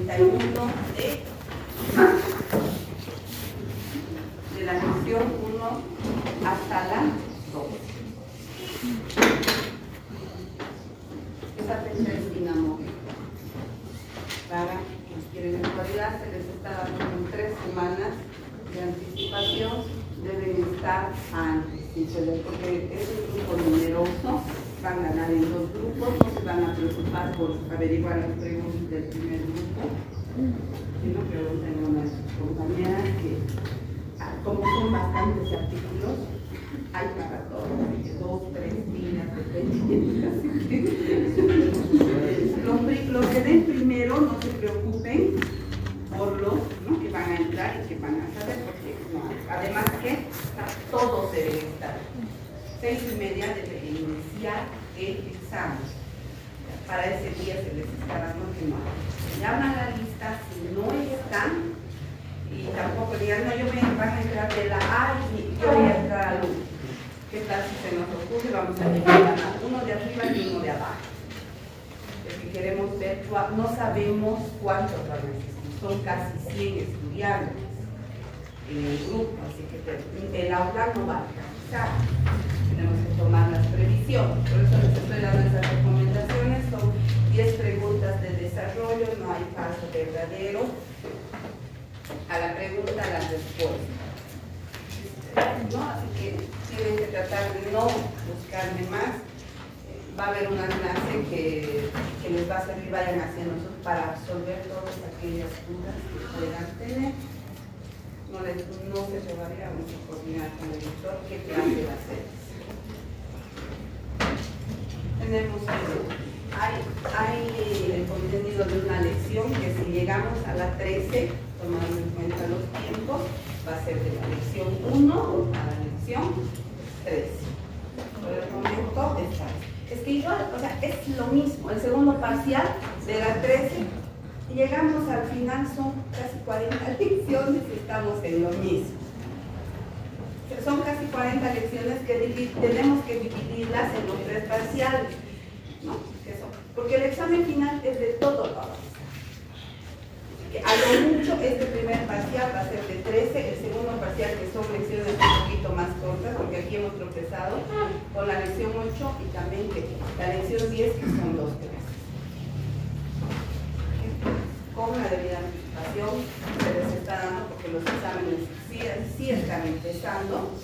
31 de marzo, de la lección 1 hasta la 2. Esa fecha es inamovible. Para los que en actualidad se les está dando en 3 semanas de anticipación, deben estar antes, porque es un grupo numeroso, van a ganar en 2 grupos, no se van a preocupar por averiguar las preguntas del primer grupo, sino preguntan a una de sus compañeras que, como son bastantes artículos, hay para todos, 2, 3 líneas, los que den primero, no se preocupen por los, ¿no?, que van a entrar y que van a saber, porque no, además que todos deben estar. 6:30 debe iniciar el examen. Para ese día se les está dando que no. Llaman a la lista, si no están, y tampoco digan, no, yo van a entrar de la A y yo voy a entrar al 1. ¿Qué tal si se nos ocurre? Vamos a llevar a uno de arriba y uno de abajo. Porque queremos ver, no sabemos cuántos van a existir. Son casi 100 estudiantes en el grupo, así que el aula no va a alcanzar. Tenemos que tomar las previsiones. Por eso les estoy dando esas recomendaciones. Son 10 preguntas de desarrollo, no hay falso verdadero. A la pregunta, a la respuesta. ¿No? Así que tienen que tratar de no buscarme más. Va a haber una clase que les va a servir, vayan haciendo para resolver todas aquellas dudas que puedan tener. No se llevaría mucho coordinar con el director qué clase va a hacer. Tenemos hay el contenido de una lección que si llegamos a la 13, tomando en cuenta los tiempos, va a ser de la lección 1 a la lección 13. Por el momento está. Es que igual, o sea, es lo mismo, el segundo parcial de la 13, y llegamos al final, son casi 40 lecciones y estamos en lo mismo. Son casi 40 lecciones que tenemos que dividirlas en los 3 parciales, ¿no? Porque el examen final es de todo lo avanzado. A lo mucho este primer parcial va a ser de 13, el segundo parcial, que son lecciones un poquito más cortas, porque aquí hemos tropezado con la lección 8 y también la lección 10, que son 2 clases. Con la debida anticipación se les está dando, porque los exámenes sí están empezando,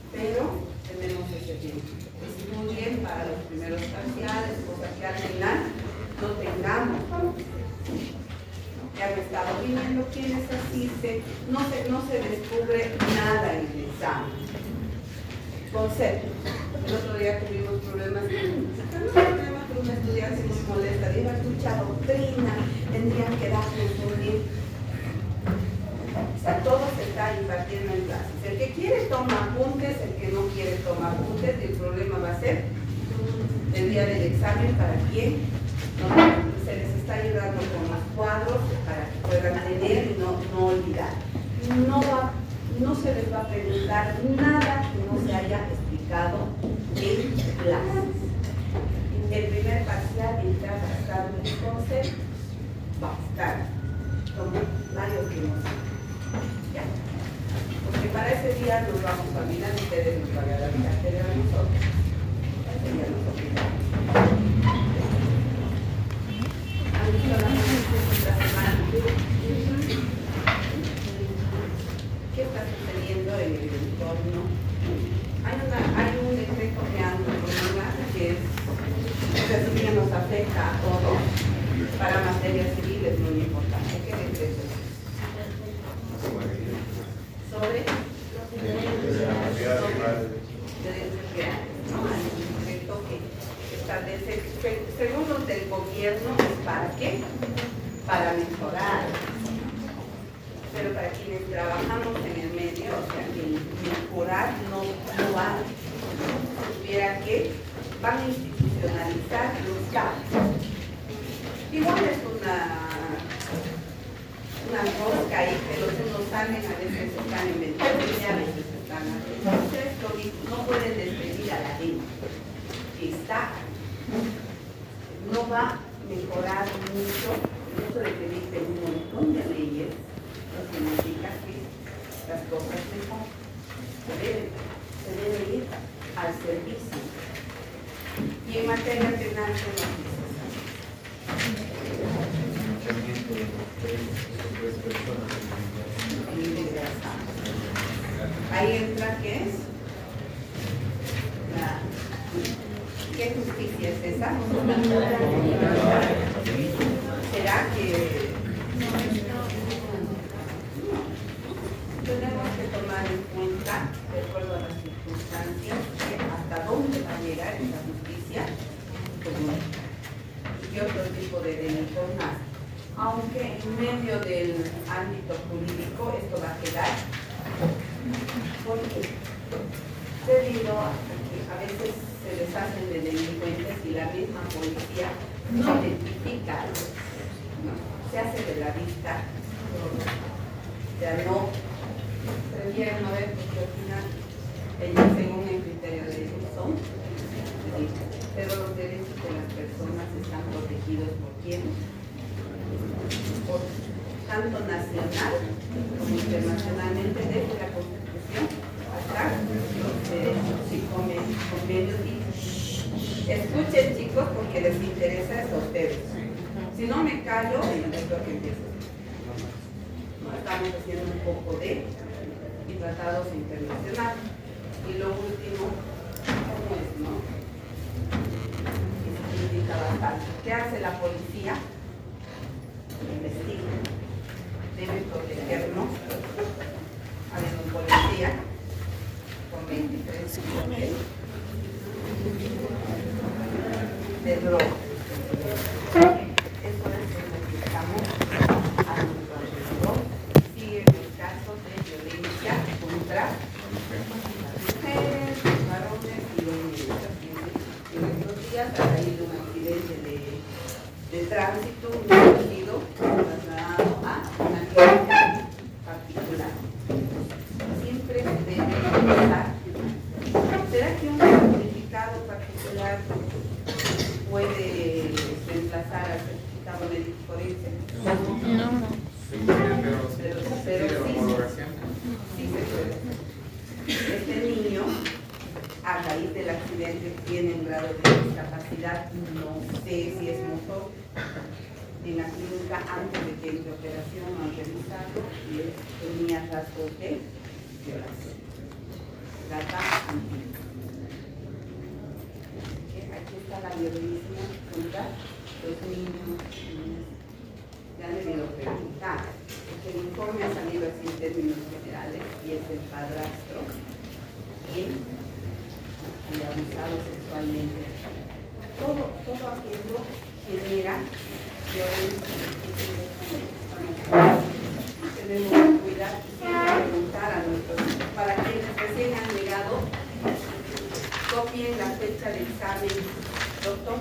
pero tenemos ese tiempo. Estudien para los primeros parciales, cosa que al final no tengamos que han estado viniendo quienes asisten, no se descubre nada en el examen. Concepto. El otro día tuvimos problemas con un estudiante muy molesta, dijo, escucha doctrina, tendrían que darnos un libro. O sea, todo se está impartiendo en clases. El que quiere toma apuntes, el que no quiere toma apuntes, y el problema va a ser el día del examen para quien no se les está ayudando con los cuadros para que puedan tener y no olvidar. No se les va a preguntar nada que no se haya explicado en clases. El primer parcial entra bastante en conceptos, bastante, como varios que no saben. ¿Ya? Porque para ese día nos vamos a olvidar, ustedes nos van a dar la cartera a nosotros. Ese día nos olvidamos. ¿Qué está sucediendo en el entorno? Hay un decreto que han promulgado que es, nos afecta a todos, para materias civiles muy importante. ¿Qué decreto es? Sobre derechos reales, ¿no? Hay un decreto que establece, según los del gobierno, ¿para qué? Para mejorar. Pero para quienes trabajamos en el medio, o sea, que mejorar no hay. Supiera que van a institucionalizar los cambios. Igual es una rosca ahí, pero unos salen, a veces están inventando y a veces están haciendo. Entonces, lo mismo, no pueden despedir a la gente que está. No va a mejorar mucho el uso de que dicen las cosas mejor. Se debe ir al servicio. Y en materia penal, ¿qué nos dice? Ahí entra, ¿qué es? ¿Qué justicia es esa? ¿Será que tenemos que tomar en cuenta, de acuerdo a las circunstancias, hasta dónde va a llegar esa justicia y qué otro tipo de delitos más? Aunque en medio del ámbito jurídico esto va a quedar, porque debido a que a veces se deshacen de delincuentes y la misma policía no identifica, ¿no? Se hace de la vista, ya no prefieren no ver, porque al final ellos, según el criterio de ellos, son delitos. Pero los derechos de las personas están protegidos por quién? Por tanto nacional como internacionalmente, desde la Constitución hasta los derechos y convenios. Y escuchen, chicos, porque les interesa esto a ustedes. Si no me callo, es lo que empiezo. No, estamos haciendo un poco de tratados internacionales. Y lo último, ¿cómo es, no? Significa bastante. ¿Qué hace la policía? Investiga. Debe protegernos. Hay un policía con 23 kilos de droga. Eso es lo que estamos a nuestro alrededor. Siguen los casos de violencia contra las mujeres, los varones y los niños. En estos días, a raíz de un accidente de tránsito, un individuo trasladado a una clínica particular. Siempre se debe pensar, ¿será que un certificado particular puede reemplazar al certificado médico forense? No. Pero sí se puede. Este niño, a raíz del accidente, tiene un grado de discapacidad, no sé si es motor. En la clínica, antes de que entre operación, han revisado y él tenía rasgos de violación. Aquí está la violencia contra los niños. Ya le quiero preguntar, porque el informe ha salido así en términos generales y es el padrastro quien ha abusado sexualmente. Todo aquello genera violencia. Tenemos que cuidar y siempre preguntar a nuestros hijos. Para quienes recién han llegado, copien la fecha de examen, doctor.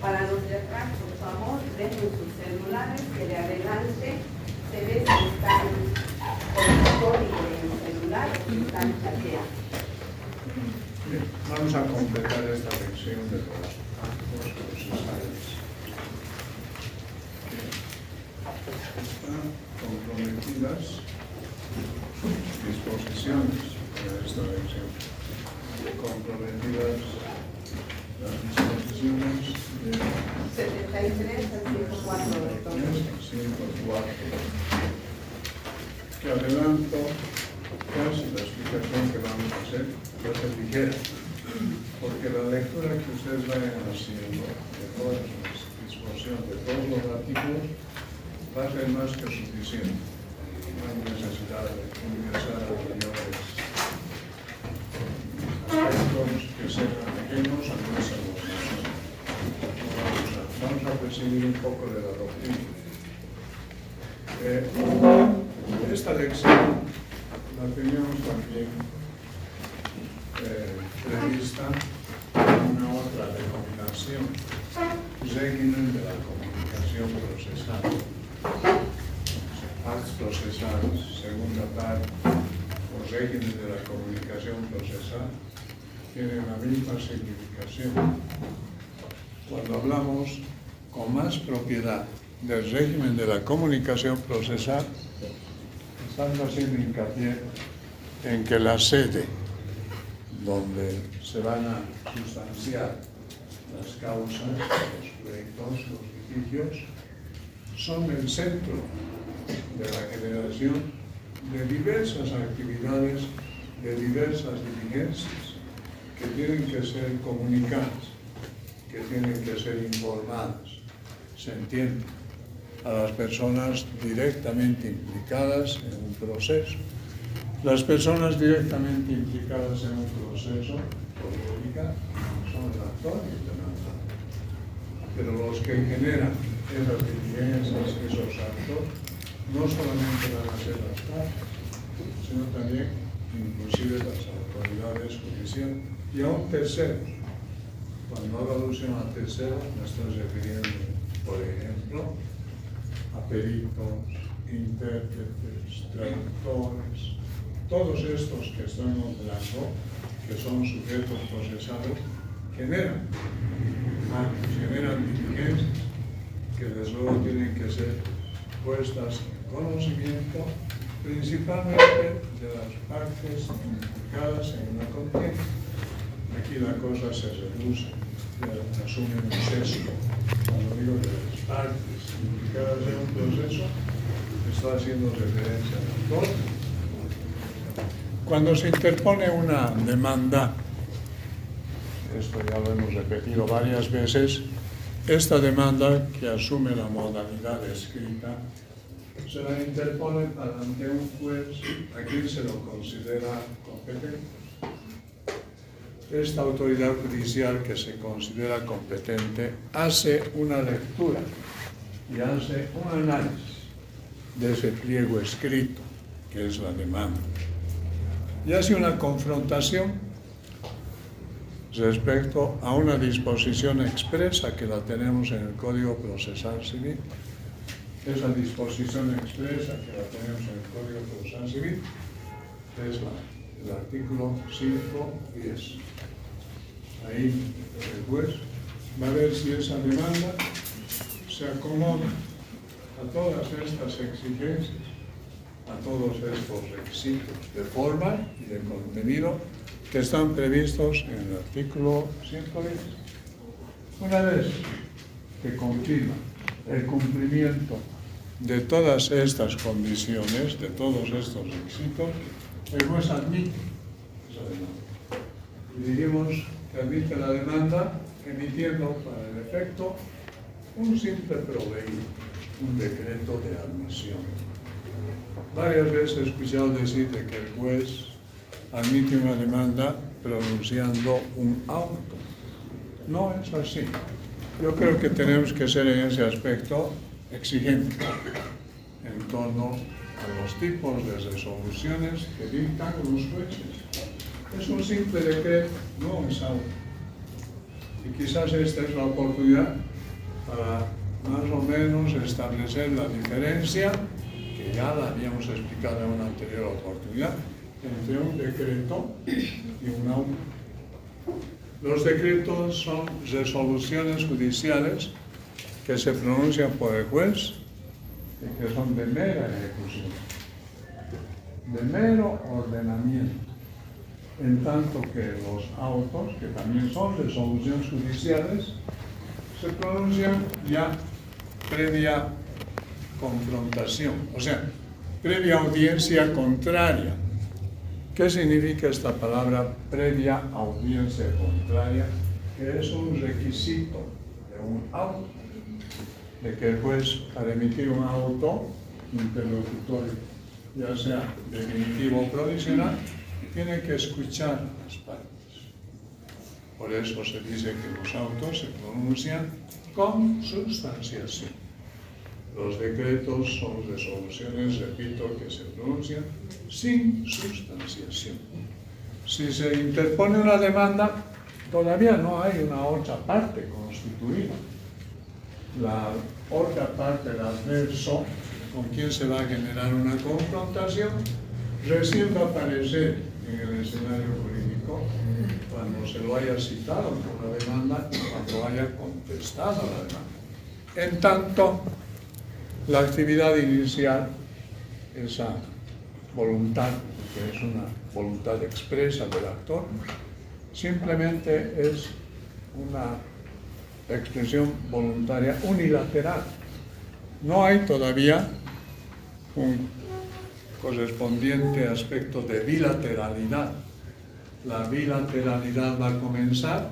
Para los de atrás, por favor, dejen sus celulares, que de adelante se ve si están con el código en el celular o si están chateando. Bien, vamos a completar esta lección de los actos procesales. Están comprometidas disposiciones de esta lección. Comprometidas las disposiciones de 73 al 104, doctor. 104. Que adelanto casi la explicación que vamos a hacer, va a ser ligera, porque la lectura que ustedes vayan haciendo de todas las disposiciones de todos los artículos va a ser más que suficiente. No hay necesidad de ingresar a mayores aspectos que sean pequeños a más elaboración. Vamos a percibir un poco de la doctrina. Esta lección la teníamos también prevista en una otra denominación, régimen de la comunicación procesal. Acts procesales, segunda parte, o régimen de la comunicación procesal, tienen la misma significación. Cuando hablamos con más propiedad del régimen de la comunicación procesal, estamos haciendo hincapié en que la sede donde se van a sustanciar las causas, los pleitos, los litigios, son el centro de la generación de diversas actividades, de diversas diligencias que tienen que ser comunicadas, que tienen que ser informadas, se entiende, a las personas directamente implicadas en un proceso. Las personas directamente implicadas en un proceso política son el actor y el demandante. Pero los que generan esas diligencias, esos actos, no solamente van a ser las partes, sino también inclusive las autoridades judiciales y aún terceros. Cuando hago alusión a terceros, me estoy refiriendo, por ejemplo, a peritos, intérpretes, traductores, todos estos que estoy nombrando, que son sujetos procesados, generan actos, generan diligencias que desde luego tienen que ser puestas en conocimiento principalmente de las partes implicadas en una contienda. Aquí la cosa se reduce, asume un sesgo. Cuando digo de las partes implicadas en un proceso, estoy haciendo referencia a todo. Cuando se interpone una demanda, esto ya lo hemos repetido varias veces, esta demanda que asume la modalidad escrita, se la interpone ante un juez a quien se lo considera competente. Esta autoridad judicial que se considera competente hace una lectura y hace un análisis de ese pliego escrito, que es la demanda, y hace una confrontación respecto a una disposición expresa que la tenemos en el Código Procesal Civil. Esa disposición expresa que la tenemos en el Código Procesal Civil es el artículo 5.10. Ahí el juez va a ver si esa demanda se acomoda a todas estas exigencias, a todos estos requisitos de forma y de contenido que están previstos en el artículo 110. Una vez que confirma el cumplimiento de todas estas condiciones, de todos estos requisitos, el juez admite esa demanda. Y diríamos que admite la demanda emitiendo para el efecto un simple proveído, un decreto de admisión. Varias veces he escuchado decir de que el juez admite una demanda pronunciando un auto. No es así. Yo creo que tenemos que ser en ese aspecto exigentes en torno a los tipos de resoluciones que dictan los jueces. Es un simple decreto, no es auto. Y quizás esta es la oportunidad para más o menos establecer la diferencia, que ya la habíamos explicado en una anterior oportunidad, entre un decreto y un auto. Los decretos son resoluciones judiciales que se pronuncian por el juez y que son de mera ejecución, de mero ordenamiento, en tanto que los autos, que también son resoluciones judiciales, se pronuncian ya previa confrontación, o sea, previa audiencia contraria. ¿Qué significa esta palabra previa audiencia contraria? Que es un requisito de un auto, de que el juez, al emitir un auto interlocutorio, ya sea definitivo o provisional, tiene que escuchar a las partes. Por eso se dice que los autos se pronuncian con sustanciación. Los decretos son resoluciones, repito, que se pronuncian sin sustanciación. Si se interpone una demanda, todavía no hay una otra parte constituida. La otra parte, el adverso, con quien se va a generar una confrontación, recién va a aparecer en el escenario jurídico jurídico cuando se lo haya citado por la demanda y cuando haya contestado la demanda. En tanto, la actividad inicial, esa voluntad, que es una voluntad expresa del actor, simplemente es una expresión voluntaria unilateral. No hay todavía un correspondiente aspecto de bilateralidad. La bilateralidad va a comenzar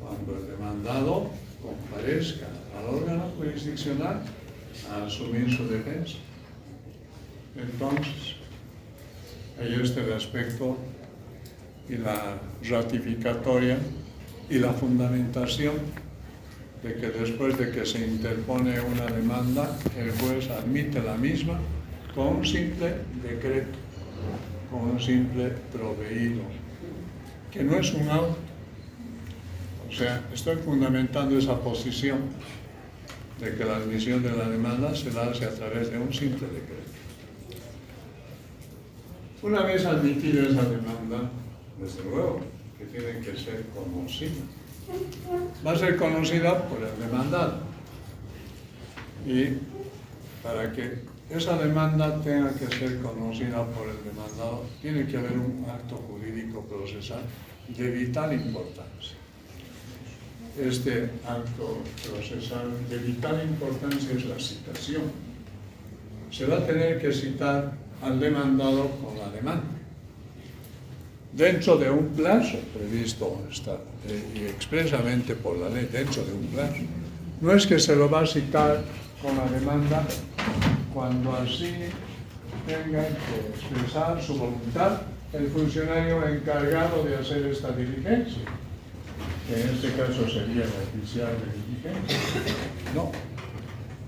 cuando el demandado comparezca al órgano jurisdiccional a asumir su defensa. Entonces, ahí está el aspecto y la ratificatoria y la fundamentación de que después de que se interpone una demanda, el juez admite la misma con un simple decreto, con un simple proveído, que no es un auto. O sea, estoy fundamentando esa posición de que la admisión de la demanda se la hace a través de un simple decreto. Una vez admitida esa demanda, desde luego que tiene que ser conocida. Va a ser conocida por el demandado. Y para que esa demanda tenga que ser conocida por el demandado, tiene que haber un acto jurídico procesal de vital importancia. Este acto procesal de vital importancia es la citación. Se va a tener que citar al demandado con la demanda, dentro de un plazo previsto y expresamente por la ley, dentro de un plazo. No es que se lo va a citar con la demanda cuando así tenga que expresar su voluntad el funcionario encargado de hacer esta diligencia, que en este caso sería el oficial de diligencia. No,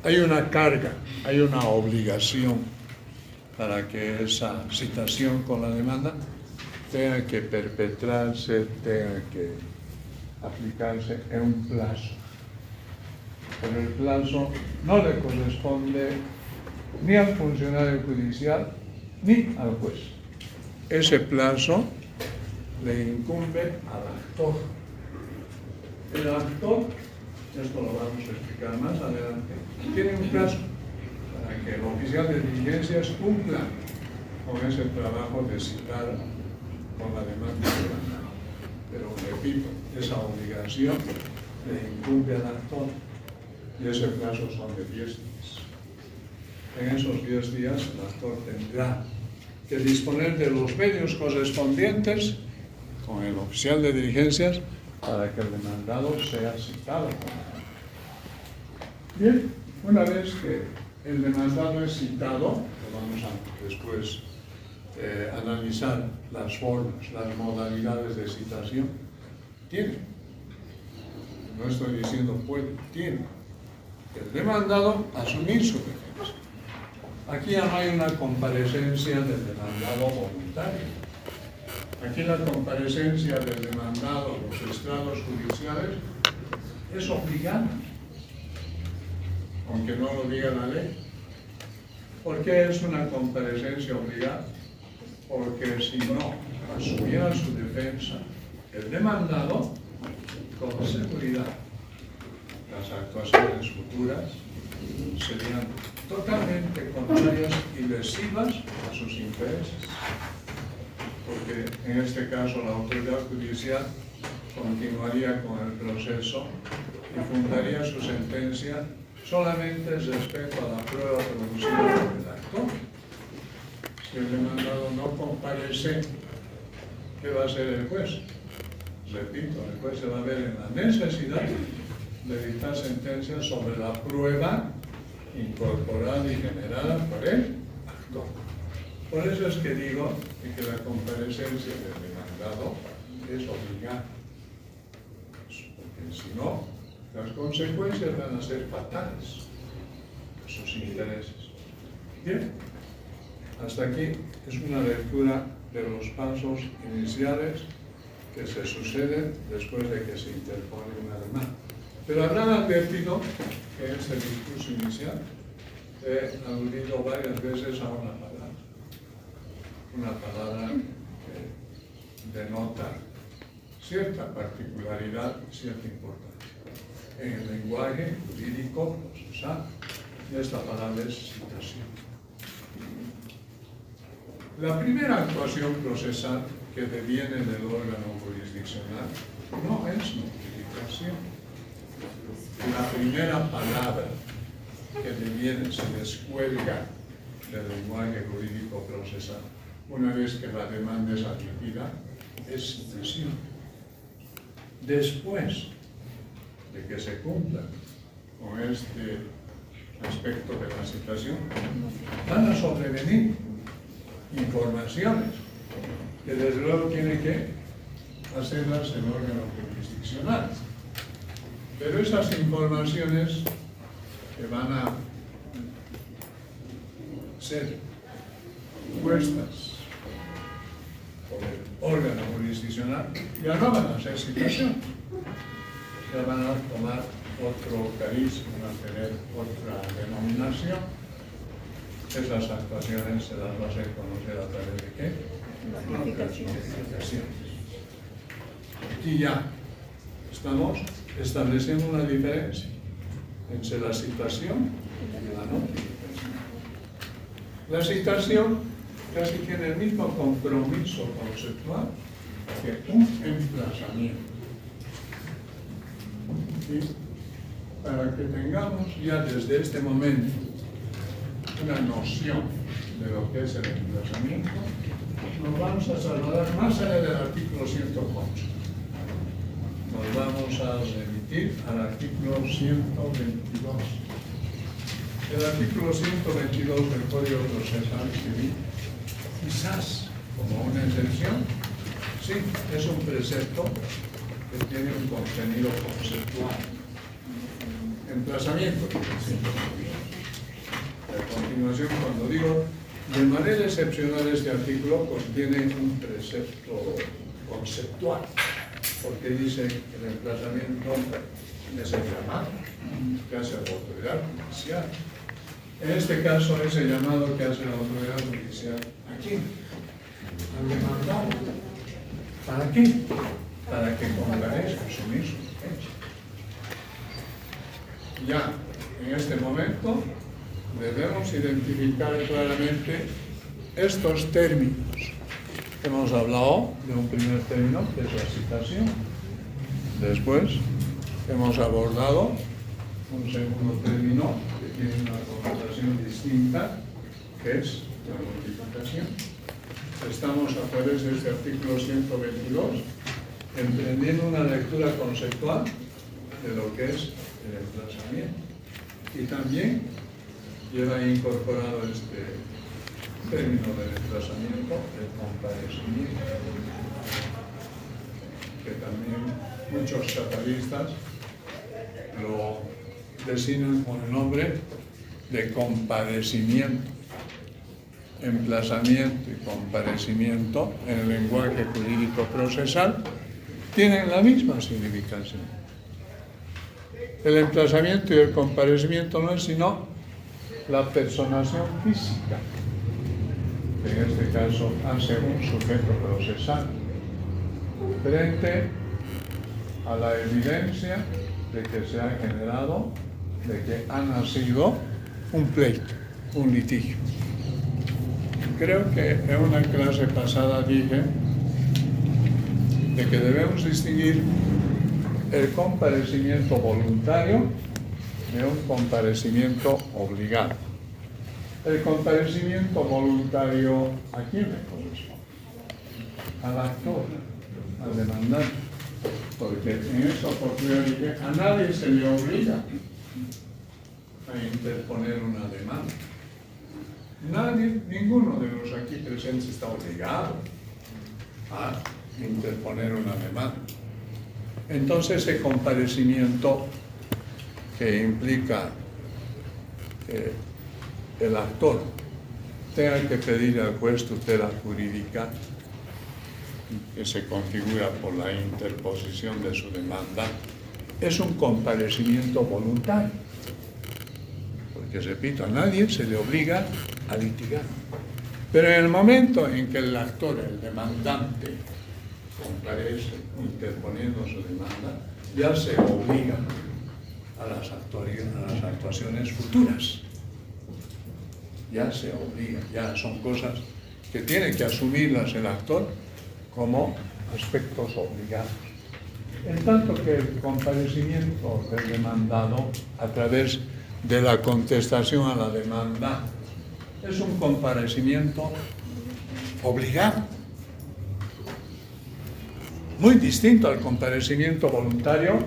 hay una carga, hay una obligación para que esa citación con la demanda tenga que perpetrarse, tenga que aplicarse en un plazo. Pero el plazo no le corresponde ni al funcionario judicial ni al juez. Ese plazo le incumbe al actor. El actor, esto lo vamos a explicar más adelante, tiene un plazo para que el oficial de diligencias cumpla con ese trabajo de citar con la demanda. Pero repito, esa obligación le incumbe al actor y ese plazo son de 10 días. En esos 10 días el actor tendrá que disponer de los medios correspondientes con el oficial de diligencias para que el demandado sea citado. Bien, una vez que el demandado es citado, vamos a después analizar las formas, las modalidades de citación. Tiene, no estoy diciendo puede, tiene el demandado asumir su defensa. Aquí ya no hay una comparecencia del demandado voluntario. Aquí la comparecencia del demandado a los estrados judiciales es obligada, aunque no lo diga la ley. ¿Por qué es una comparecencia obligada? Porque si no asumiera su defensa el demandado, con seguridad las actuaciones futuras serían totalmente contrarias y lesivas a sus intereses. Porque en este caso la autoridad judicial continuaría con el proceso y fundaría su sentencia solamente respecto a la prueba producida por el actor. Si el demandado no comparece, ¿qué va a hacer el juez? Repito, el juez se va a ver en la necesidad de dictar sentencias sobre la prueba incorporada y generada por el actor. Por eso es que digo que la comparecencia del demandado es obligada, porque si no, las consecuencias van a ser fatales a sus intereses. Bien, hasta aquí es una lectura de los pasos iniciales que se suceden después de que se interpone una demanda. Pero habrán advertido que en este discurso inicial he aludido varias veces a una palabra denota cierta particularidad, cierta importancia. En el lenguaje jurídico procesal, y esta palabra es citación. La primera actuación procesal que deviene del órgano jurisdiccional no es notificación. La primera palabra que deviene, se descuelga del lenguaje jurídico procesal una vez que la demanda es admitida, es citación. Después de que se cumpla con este aspecto de la citación, van a sobrevenir informaciones que desde luego tiene que hacerlas el órgano jurisdiccional. Pero esas informaciones que van a ser puestas por el órgano jurisdiccional ya no van a ser citación, ya van a tomar otro cariz, van a tener otra denominación. Esas actuaciones se las va a hacer conocer a través de ¿qué? Notificación. Aquí ya estamos estableciendo una diferencia entre la citación y la notificación. La citación casi tiene el mismo compromiso conceptual que un emplazamiento. Y para que tengamos ya desde este momento una noción de lo que es el emplazamiento, nos vamos a trasladar más allá del artículo 111. Nos vamos a remitir al artículo 122. El artículo 122 del Código Procesal Civil, quizás como una excepción, sí, es un precepto que tiene un contenido conceptual. Emplazamiento, a continuación, cuando digo de manera excepcional, este artículo contiene un precepto conceptual, porque dice que el emplazamiento es el llamado que hace la autoridad judicial. En este caso, ese llamado que hace la autoridad judicial, ¿a quién? Al demandado. ¿Para qué? Para que comparezca a asumir sus hechos. Ya, en este momento, debemos identificar claramente estos términos. Hemos hablado de un primer término, que es la citación. Después, hemos abordado un segundo término que tiene una connotación distinta, que es la notificación. Estamos a través de este artículo 122 emprendiendo una lectura conceptual de lo que es el emplazamiento. Y también lleva incorporado este término del emplazamiento, el comparecimiento, que también muchos catalistas lo designan con el nombre de comparecimiento. Emplazamiento y comparecimiento en el lenguaje jurídico procesal tienen la misma significación. El emplazamiento y el comparecimiento no es sino la personación física, que en este caso hace un sujeto procesal frente a la evidencia de que se ha generado, de que ha nacido un pleito, un litigio. Creo que en una clase pasada dije de que debemos distinguir el comparecimiento voluntario de un comparecimiento obligado. El comparecimiento voluntario, ¿a quién le corresponde? Al actor, al demandante. Porque en esta oportunidad dije, a nadie se le obliga a interponer una demanda. Nadie, ninguno de los aquí presentes está obligado a interponer una demanda. Entonces, ese comparecimiento que implica que el actor tenga que pedir al juez tutela jurídica, que se configura por la interposición de su demanda, es un comparecimiento voluntario. Porque, repito, a nadie se le obliga a litigar. Pero en el momento en que el actor, el demandante, comparece interponiendo su demanda, ya se obliga a las actuaciones futuras. Ya se obliga, ya son cosas que tiene que asumirlas el actor como aspectos obligados. En tanto que el comparecimiento del demandado a través de la contestación a la demanda es un comparecimiento obligado, muy distinto al comparecimiento voluntario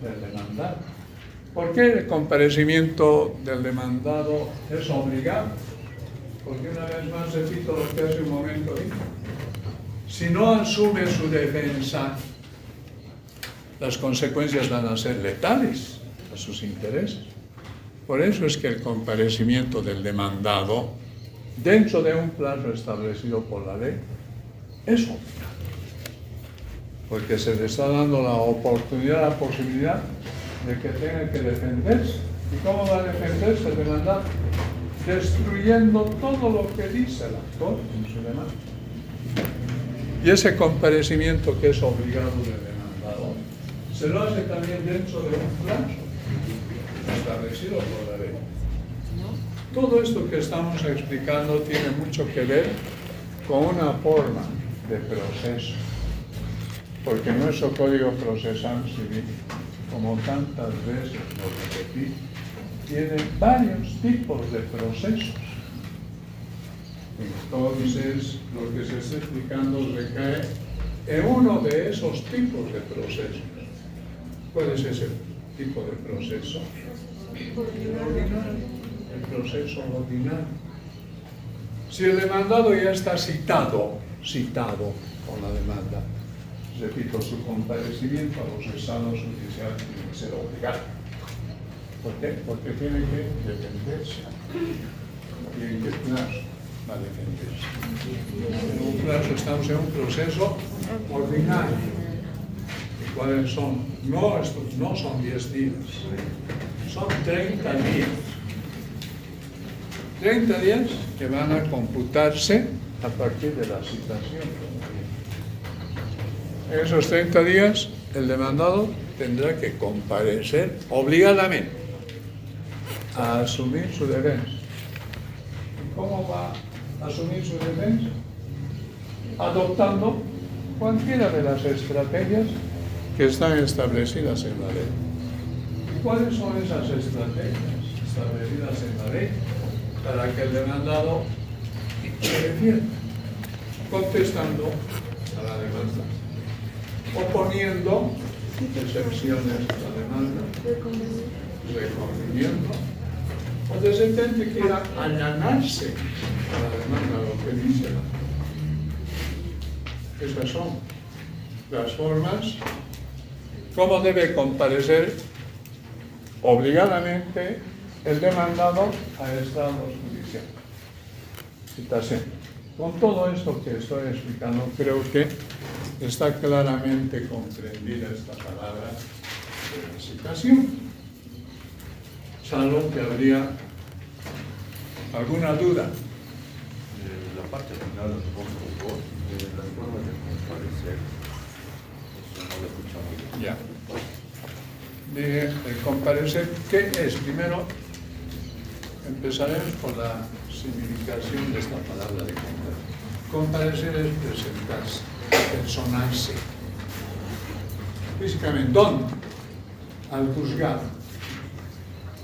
del demandado. ¿Por qué el comparecimiento del demandado es obligado? Porque una vez más repito lo que hace un momento dijo. Si no asume su defensa, las consecuencias van a ser letales a sus intereses. Por eso es que el comparecimiento del demandado, dentro de un plazo establecido por la ley, es obligado. Porque se le está dando la oportunidad, la posibilidad de que tenga que defenderse. ¿Y cómo va a defenderse el demandado? Destruyendo todo lo que dice el actor en su demanda. Y ese comparecimiento que es obligado del demandado se lo hace también dentro de un plazo establecido por la ley. Todo esto que estamos explicando tiene mucho que ver con una forma de proceso, porque nuestro Código Procesal Civil, como tantas veces lo repetí, tiene varios tipos de procesos. Entonces, lo que se está explicando recae en uno de esos tipos de procesos. ¿Cuál es ese tipo de proceso? El proceso ordinario. Si el demandado ya está citado con la demanda, repito, su comparecimiento a los estados judiciales tiene que ser obligado. ¿Por qué? Porque tiene que defenderse. ¿Y en qué plazo va a defenderse? En un plazo, estamos en un proceso ordinario. ¿Y cuáles son? No son 10 días, son 30 días. 30 días que van a computarse a partir de la citación. En esos 30 días, el demandado tendrá que comparecer obligadamente a asumir su defensa. ¿Y cómo va a asumir su defensa? Adoptando cualquiera de las estrategias que están establecidas en la ley. ¿Y cuáles son esas estrategias establecidas en la ley para que el demandado se defienda? Contestando a la demanda, oponiendo excepciones a la demanda, reconociendo, o de repente quiera allanarse a la demanda, lo que dice la ley. Esas son las formas cómo debe comparecer obligadamente el demandado a estados judiciales. Citación. Con todo esto que estoy explicando, creo que está claramente comprendida esta palabra de la citación, salvo que habría alguna duda. La parte final, por favor, de la forma de comparecer, eso no lo escuchamos bien. Ya. De comparecer, ¿qué es? Primero, empezaremos por la significación de esta palabra de comparecer. Comparecer es presentarse, personarse. Físicamente, ¿dónde? Al juzgado.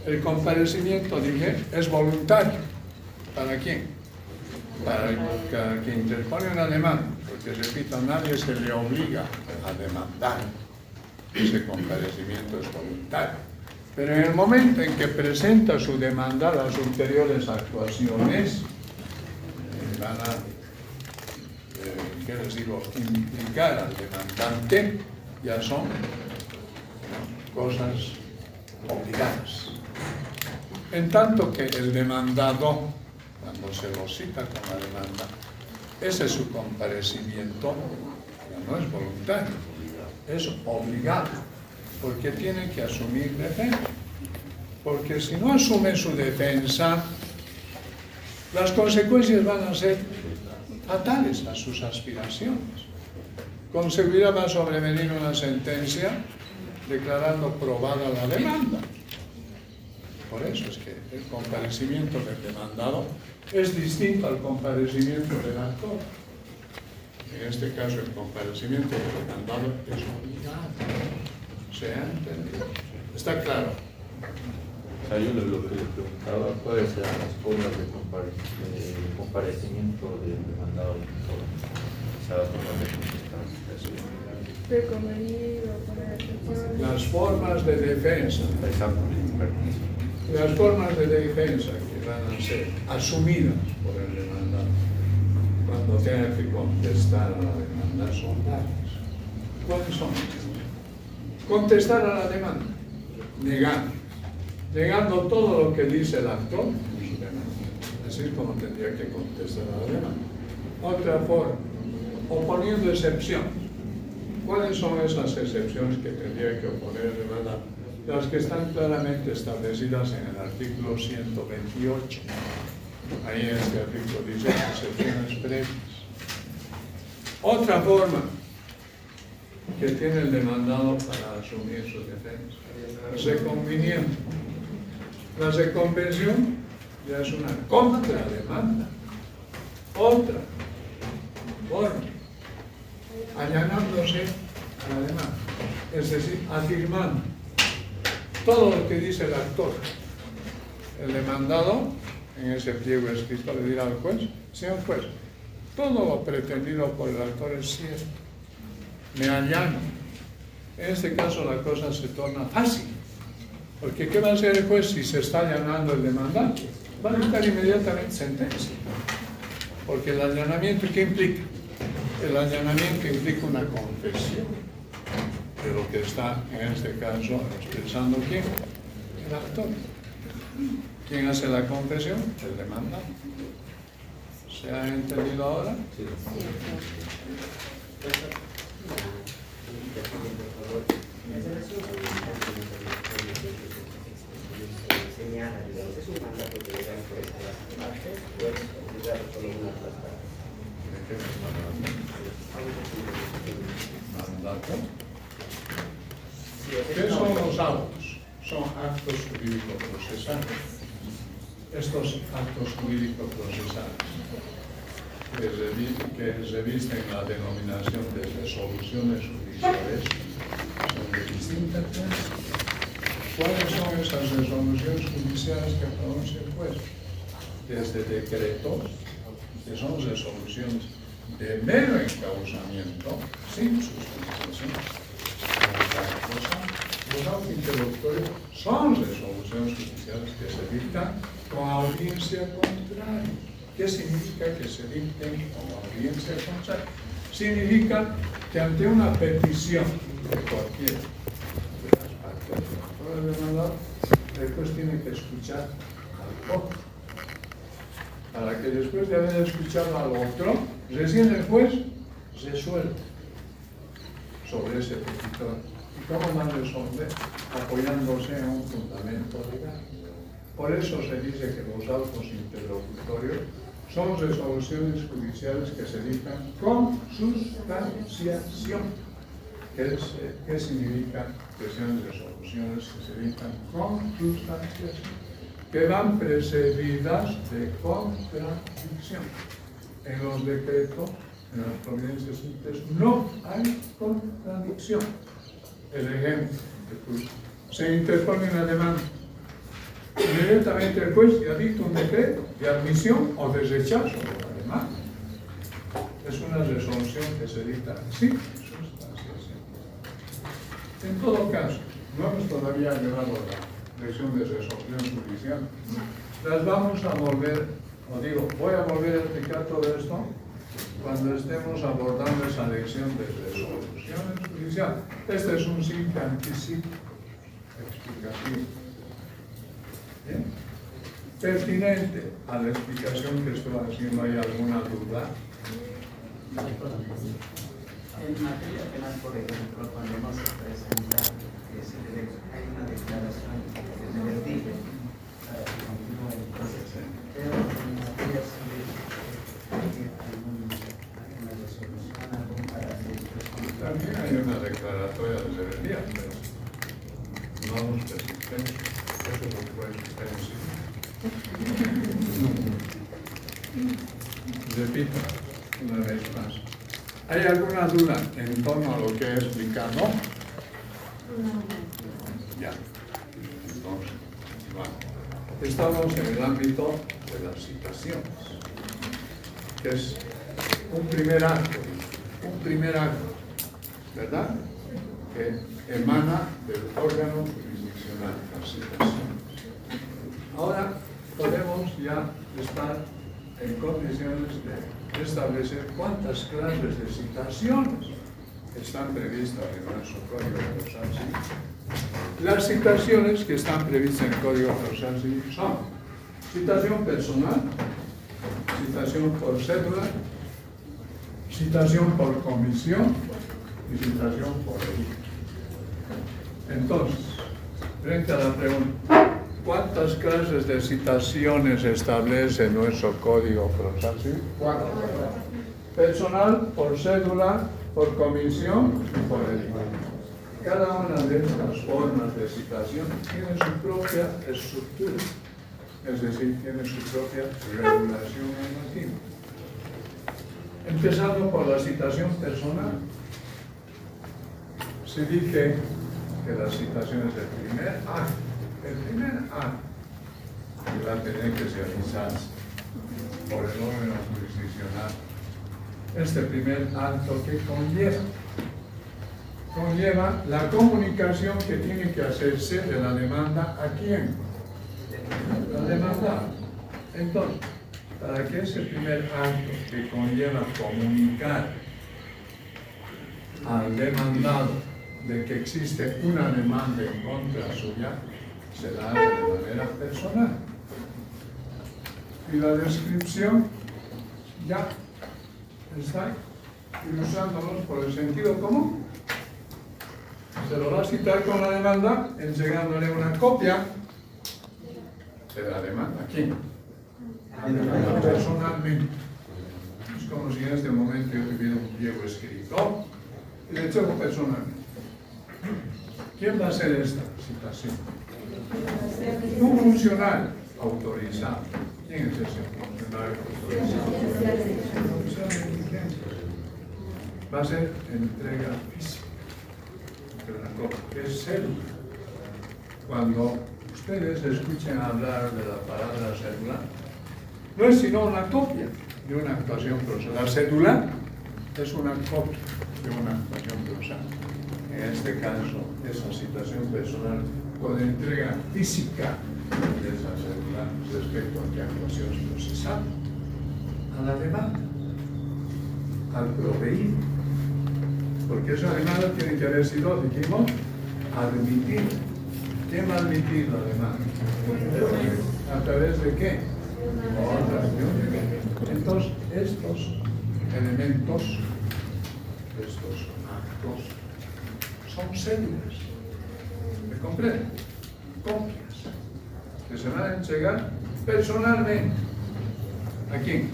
El comparecimiento, dije, es voluntario. ¿Para quién? Para el que interpone una demanda. Porque, repito, a nadie se le obliga a demandar. Ese comparecimiento es voluntario. Pero en el momento en que presenta su demanda, las ulteriores actuaciones van a, ¿qué les digo?, implicar al demandante, ya son cosas obligadas. En tanto que el demandado, cuando se lo cita con la demanda, ese es su comparecimiento, ya no es voluntario, es obligado, porque tiene que asumir defensa. Porque si no asume su defensa, las consecuencias van a ser fatales a sus aspiraciones. con seguridad va a sobrevenir una sentencia declarando probada la demanda. Por eso es que el comparecimiento del demandado es distinto al comparecimiento del actor. En este caso, el comparecimiento del demandado es obligado. ¿Se ha entendido? ¿Está claro? O sea, yo lo que le preguntaba, ¿cuáles eran las formas de comparecimiento del demandado? O sea, las formas de contestar. Las formas de defensa. Exactamente. Las formas de defensa que van a ser asumidas por el demandado cuando tenga que contestar a la demanda son varias. ¿Cuáles son? Contestar a la demanda, negando todo lo que dice el actor en su demanda. Así es como tendría que contestar a la demanda. Otra forma, oponiendo excepciones. ¿Cuáles son esas excepciones que tendría que oponer el demandado? Las que están claramente establecidas en el artículo 128. Ahí en este artículo dice excepciones previas. Otra forma que tiene el demandado para asumir su defensa, las de conveniente. Las de convención ya es una contrademanda. Otra forma, allanándose a la demanda, es decir, afirmando todo lo que dice el actor. El demandado, en ese pliego escrito, le dirá al juez: señor juez, todo lo pretendido por el actor es cierto. Me allano. En este caso la cosa se torna fácil. Porque ¿qué va a hacer el juez si se está allanando el demandante? Va a dictar inmediatamente sentencia. Porque el allanamiento, ¿qué implica? El allanamiento implica una confesión de lo que está, en este caso, expresando ¿quién? El actor. ¿Quién hace la confesión? El demandante. ¿Se ha entendido ahora? Sí. ¿Es un mandato que le dan por las partes o es obligado solo una parte? ¿Mandato? ¿Qué son los autos? Son actos jurídico-procesales. Estos actos jurídico-procesales que revisten la denominación de resoluciones judiciales son de distintas clases. ¿Cuáles son esas resoluciones judiciales que pronuncia el juez? Desde decretos, que son resoluciones de mero encauzamiento, sin sustitución. Los autos interlocutorios son resoluciones judiciales que se dictan con audiencia contraria. ¿Qué significa que se dicten con audiencia contraria? Significa que ante una petición de cualquiera de las partes del demandado, el juez tiene que escuchar al otro. Para que después de haber escuchado al otro, recién el juez resuelve sobre ese petitor. ¿Y cómo va a resolver? Apoyándose en un fundamento legal. Por eso se dice que los autos interlocutorios son resoluciones judiciales que se dictan con sustanciación. ¿Qué significa que sean resoluciones que se dictan con sustanciación? Que van precedidas de contradicción. En los decretos, en las providencias simples, no hay contradicción. El ejemplo que puse: se interpone una demanda. Inmediatamente el juez ya dicta un decreto de admisión o de rechazo de la demanda. Es una resolución que se dicta sin sustanciación. En todo caso, no hemos todavía llegado a la lección de resolución judicial. Las vamos a volver, voy a volver a explicar todo esto cuando estemos abordando esa lección de resoluciones judiciales. Este es un simple anticipo explicativo. ¿Bien? Pertinente a la explicación que estoy haciendo, ¿hay alguna duda? En materia penal, por ejemplo, cuando no se presenta, hay una declaración que se le dice para que continúe el proceso. Pero en materia civil, hay alguna resolución, algún para que después también hay una declaratoria de rebeldía, pero no nos persistemos. Eso es lo que puede suceder en sí. Repito una vez más. ¿Hay alguna duda en torno a lo que he explicado? Ya. Entonces, vale. Estamos en el ámbito de las citaciones, que es un primer acto, ¿verdad? Que emana del órgano jurisdiccional, las citaciones. Ahora podemos ya estar en condiciones de establecer cuántas clases de citaciones están previstas en nuestro Código Procesal Civil. Las citaciones que están previstas en el Código Procesal Civil son citación personal, citación por cédula, citación por comisión y citación por delito. Entonces, frente a la pregunta, ¿cuántas clases de citaciones establece nuestro Código Procesal Civil? 4. Personal, por cédula, por comisión y por delito. Cada una de estas formas de citación tiene su propia estructura, es decir, tiene su propia regulación normativa. Empezando por la citación personal. Se dice que las citaciones del primer acto va a tener que realizarse por el órgano jurisdiccional. Este primer acto que conlleva la comunicación que tiene que hacerse de la demanda ¿a quién? La demanda. Entonces, para que ese primer acto que conlleva comunicar al demandado de que existe una demanda en contra suya, se la hace de manera personal. Y la descripción ya está ilustrándonos por el sentido común. Se lo va a citar con la demanda, entregándole una copia de la demanda. ¿A quién? Personalmente. Es como si en este momento yo tuviera un pliego escrito y le entrego personalmente. ¿Quién va a hacer esta citación? Un funcionario autorizado. ¿Quién es ese funcionario autorizado? Va a ser entrega física de una copia, que es cédula. Cuando ustedes escuchen hablar de la palabra cédula, no es sino una copia de una actuación procesal. La cédula es una copia de una actuación procesal. En este caso, esa citación personal con entrega física de esa cédula respecto a qué actuación procesal, a la demanda, al proveído, porque esa demanda tiene que haber sido, dijimos, admitida. ¿Quién va a admitir la demanda? ¿A través de qué? Entonces, estos elementos, estos actos, son cédulas. ¿Me comprenden? Copias que se van a entregar personalmente. ¿A quién?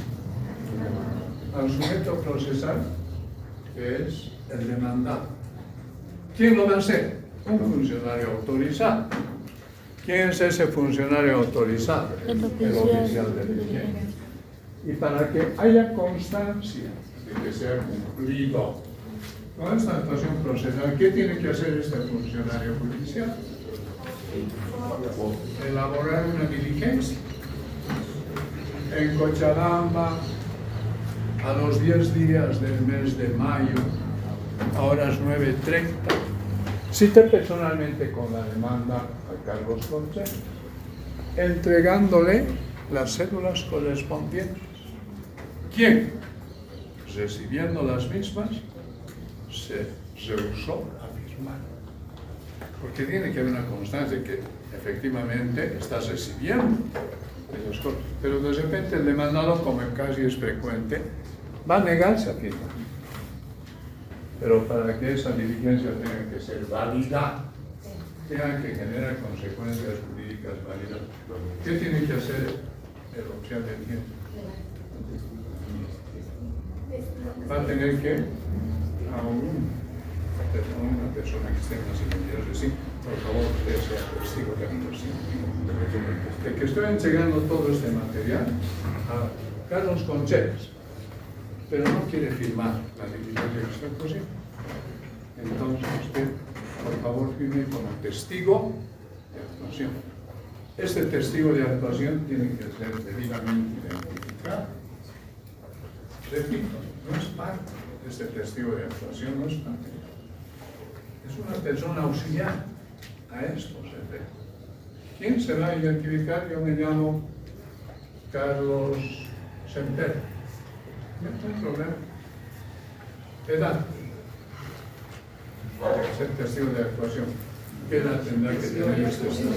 Al sujeto procesal, que es el demandado. ¿Quién lo va a hacer? Un funcionario autorizado. ¿Quién es ese funcionario autorizado? El oficial de diligencia. Y para que haya constancia de que se ha cumplido con esta actuación procesal, ¿qué tiene que hacer este funcionario judicial? Elaborar una diligencia. En Cochabamba, a los 10 días del mes de mayo, a horas 9:30, cité personalmente con la demanda a Carlos Concheros, entregándole las cédulas correspondientes. ¿Quién? Recibiendo las mismas, se rehusó a firmar. Porque tiene que haber una constancia de que efectivamente estás recibiendo esas cosas. Pero de repente el demandado, como casi es frecuente, va a negarse a firmar. Pero para que esa diligencia tenga que ser válida, tenga que generar consecuencias jurídicas válidas, ¿qué tiene que hacer el oficial de diligencia? Va a tener que aún una persona que esté en las inmediaciones, sí, por favor, que sea testigo de actuación. De que estoy entregando todo este material a Carlos Concheras, pero no quiere firmar la diligencia que está posible. Entonces usted, por favor, firme como testigo de actuación. Este testigo de actuación tiene que ser debidamente identificado. Repito, no es parte. Este testigo de actuación no es parte. Es una persona auxiliar a estos efectos. ¿Quién se va a identificar? Yo me llamo Carlos Semper. No hay problema. Edad. Es el testigo de actuación. ¿Qué edad tendrá que tener este testigo?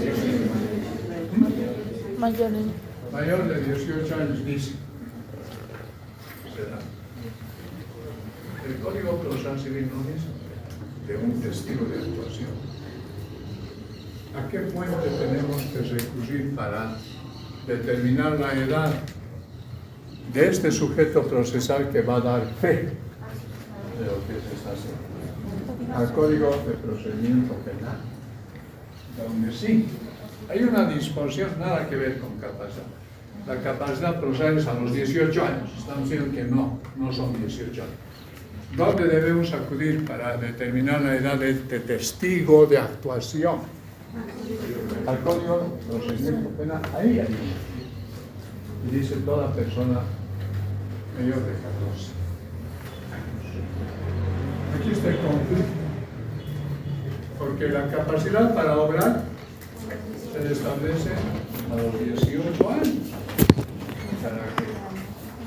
Mayor de 18 años, dice. Será. El Código Procesal Civil no dice de un testigo de actuación. ¿A qué fuente tenemos que recurrir para determinar la edad de este sujeto procesal que va a dar fe de lo que se está haciendo? Al Código de Procedimiento Penal, donde sí hay una disposición, nada que ver con capacidad. La capacidad procesal es a los 18 años. Estamos diciendo que no son 18 años. ¿Dónde debemos acudir para determinar la edad de este testigo de actuación? Al Código de Procedimiento Penal, ahí hay uno. Y dice toda persona mayor de 14 años. Aquí está el conflicto. Porque la capacidad para obrar se establece a los 18 años. Para que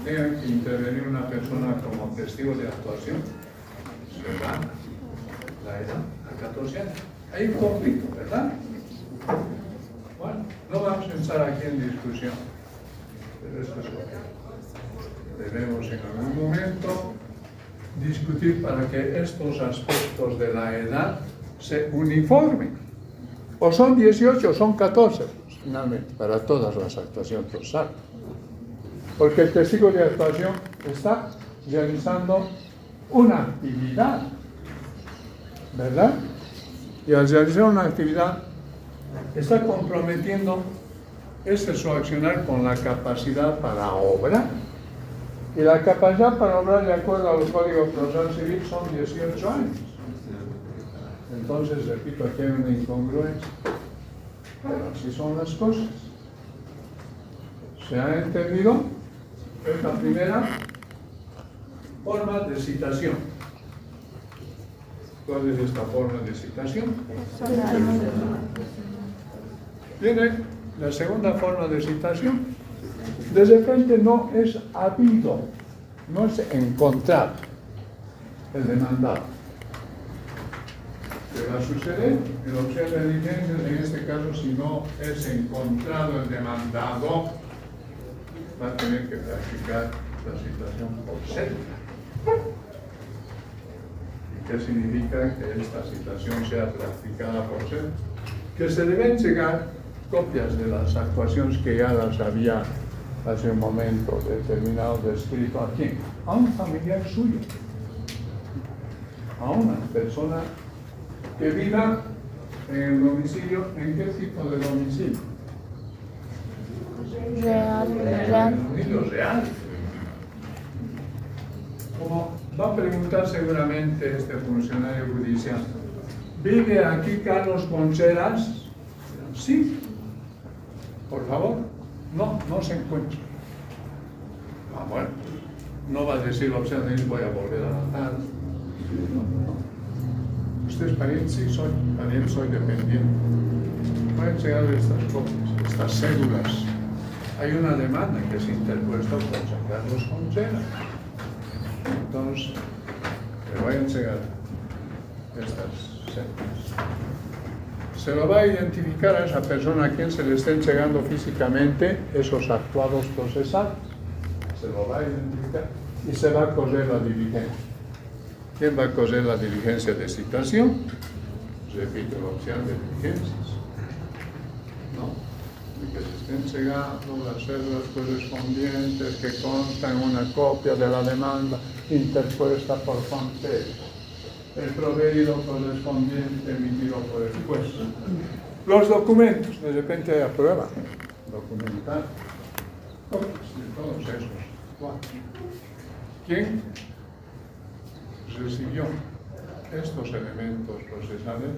tenga que intervenir una persona como testigo de actuación, se da la edad a 14 años. Hay un conflicto, ¿verdad? Bueno, no vamos a entrar aquí en discusión, pero esto es lo que debemos en algún momento discutir para que estos aspectos de la edad se uniformen. O son 18 o son 14, finalmente, para todas las actuaciones procesales. Porque el testigo de actuación está realizando una actividad, ¿verdad? Y al realizar una actividad, está comprometiendo su accionar con la capacidad para obrar. Y la capacidad para obrar, de acuerdo al Código Procesal Civil, son 18 años. Entonces, repito, aquí hay una incongruencia. Pero así son las cosas. ¿Se ha entendido? Esta primera forma de citación. ¿Cuál es esta forma de citación? Viene la segunda forma de citación. De repente no es habido, no es encontrado el demandado. ¿Qué va a suceder? En la opción de diligencia, en este caso, si no es encontrado el demandado, va a tener que practicar la citación por cédula. ¿Y qué significa que esta citación sea practicada por cédula? Que se deben entregar copias de las actuaciones que ya las había hace un momento determinado descrito a quién, a un familiar suyo, a una persona que viva en el domicilio. ¿En qué tipo de domicilio? Real. Domicilio real. Como va a preguntar seguramente este funcionario judicial, ¿vive aquí Carlos Concheras? Sí. Por favor. No se encuentra. Bueno, no va a decir la opción de voy a volver a la tarde. No. Usted es pariente, sí, soy pariente, soy dependiente. Voy a entregarle estas copias, estas cédulas. Hay una demanda que es interpuesta por San Carlos Concheras. Entonces, le voy a entregar estas cédulas. Se lo va a identificar a esa persona a quien se le está entregando físicamente esos actuados procesales. Se lo va a identificar y se va a correr la diligencia. ¿Quién va a correr la diligencia de citación? Repito, la opción de diligencias. ¿No? Y que se estén entregando las cédulas correspondientes que constan una copia de la demanda interpuesta por Juan Pérez. el proveído correspondiente emitido por el juez. Los documentos, de repente hay prueba documental, copias de todos esos cuatro. ¿Quién recibió estos elementos procesales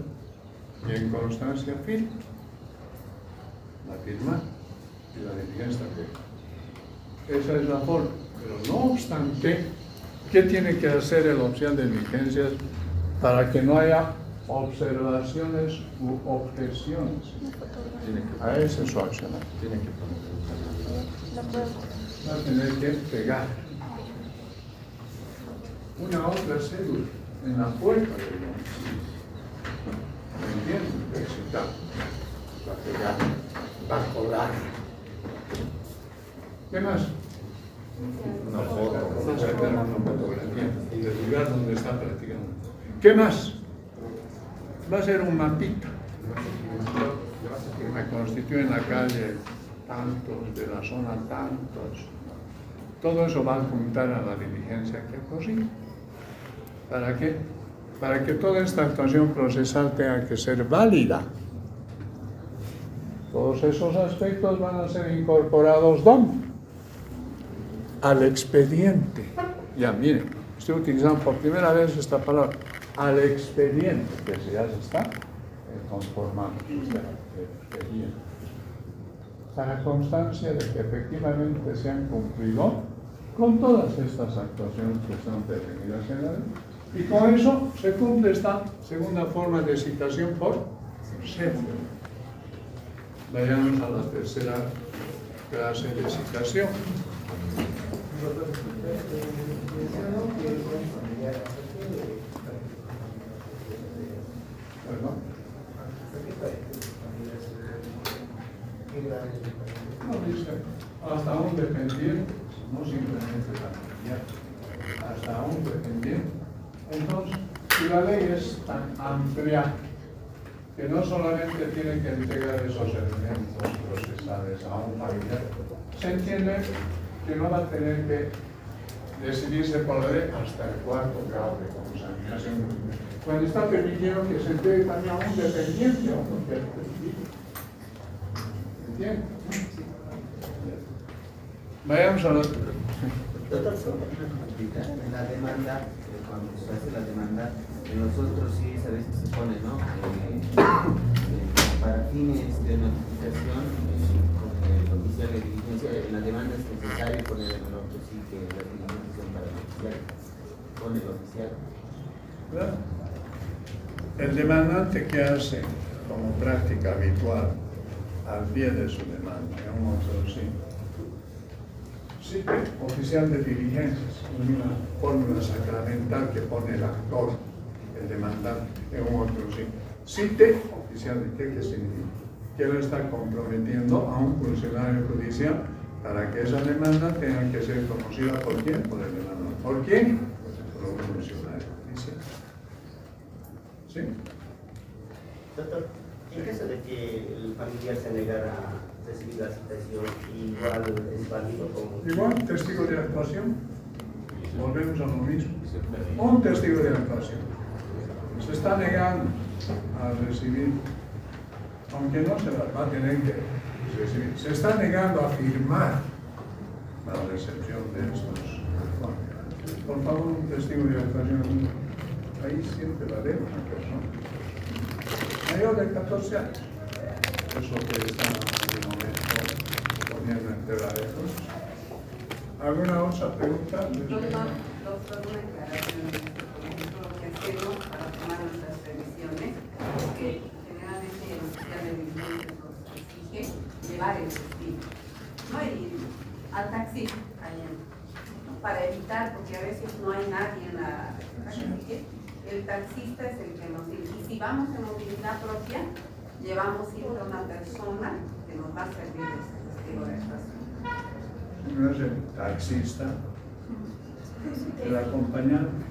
y en constancia firma? La firma y la diligencia que esa es la forma. Pero no obstante, ¿qué tiene que hacer el oficial de diligencias para que no haya observaciones u objeciones? A ese es su accionar. Tiene que poner Va a tener que pegar una otra cédula en la puerta del domicilio. ¿Me entienden? Excitar. Va a pegar, va a colar. ¿Qué más? una foto. Va a sacar una fotografía del lugar donde está practicando. ¿Qué más? Va a ser un mapita. Me constituye en la calle tantos, de la zona tantos. Todo eso va a apuntar a la diligencia que corrige. ¿Para qué? Para que toda esta actuación procesal tenga que ser válida. Todos esos aspectos van a ser incorporados ¿dónde? Al expediente. Ya, miren, estoy utilizando por primera vez esta palabra. Al expediente, que ya se está conformando. Expediente. Para constancia de que efectivamente se han cumplido con todas estas actuaciones que están definidas en la ley. Y con eso se cumple esta segunda forma de citación por cédula. Vayamos a la tercera clase de citación. ¿Perdón? No dice, hasta un dependiente, no simplemente la familiar, hasta un dependiente. Entonces, si la ley es tan amplia que no solamente tiene que entregar esos elementos procesales a un familiar, se entiende que no va a tener que decidirse por la ley hasta el cuarto grado de consanguinación. Cuando está permitido que se entregue también a un dependiente o un dependiente. ¿Entiendes? Vayamos a la... Doctor, en la demanda, cuando se hace la demanda, nosotros sí a veces se pone, ¿no? Para fines de notificación, con el oficial de diligencia, en la demanda es necesario poner en el otro sí que la diligencia son para el oficial, con el oficial. ¿Verdad? El demandante que hace como práctica habitual al pie de su demanda, en un otro sí. Sí, oficial de diligencias, una fórmula sacramental que pone el actor, el demandante, en un otro sí. Cite oficial de qué significa, que lo está comprometiendo a un funcionario judicial para que esa demanda tenga que ser conocida por quién, por el demandante. ¿Por quién? Por un funcionario judicial. ¿Sí? Doctor, en caso de que el familiar se negara a recibir la citación, igual es válido como... Igual, testigo de actuación, volvemos a lo mismo. Un testigo de actuación se está negando a recibir, aunque no se las va a tener que recibir, se está negando a firmar la recepción de estos. Por favor, un testigo de actuación, ahí siempre la debo a una persona mayor de 14 años. Eso que está en el momento poniendo en tela de cosas. ¿Alguna otra pregunta? Doctor, una aclaración. Por ejemplo, lo que hacemos para tomar nuestras previsiones es que generalmente el oficial de diligencias nos exige llevar el destino, ¿no? Y al taxi, para evitar, porque a veces no hay nadie en la calle, el taxista es el que nos dice. Y si vamos en movilidad propia, llevamos siempre a una persona que nos va a servir de testigo de actuación. No es el taxista, el acompañante.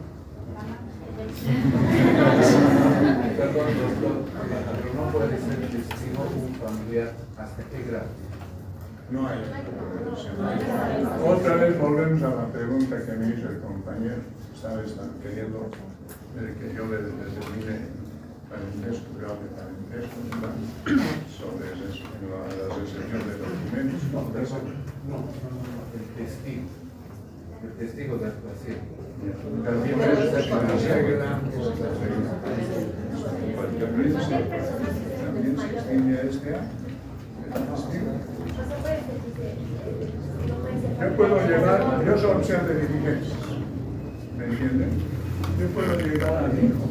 Perdón, doctor, pero no puede ser testigo un familiar hasta qué grado. No hay. Otra vez volvemos a la pregunta que me hizo el compañero. Están queriendo que yo le determine parentesco, grado de parentesco, sobre eso, la secesión de documentos. El testigo de actuación. También es también se extiende a este acto. Yo puedo llegar, yo soy opción de diligencias, ¿me entienden? Yo puedo llegar al hijo.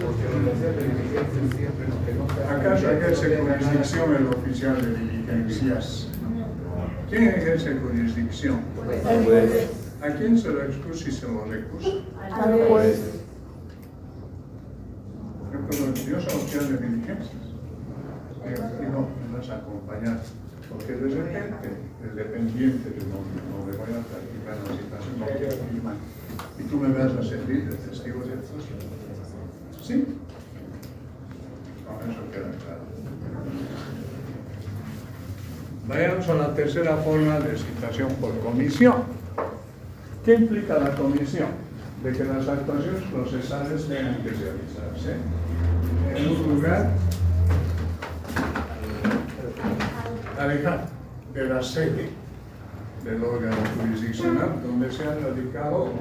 Porque la opción de diligencia siempre que no se ¿Acaso ejerce jurisdicción el oficial de diligencias? ¿Quién ejerce jurisdicción? ¿A quién se lo excusa y se lo recusa? Al juez. Yo soy oficial de diligencias. Y no me vas a acompañar. Porque de repente el dependiente de no le voy a practicar la situación, no quiero firmar. Y tú me vas a servir de testigo de actuación. ¿Sí? Con eso queda claro. Vayamos a la tercera forma de citación por comisión. ¿Qué implica la comisión? De que las actuaciones procesales tengan que realizarse en un lugar alejado de la sede del órgano jurisdiccional donde se ha radicado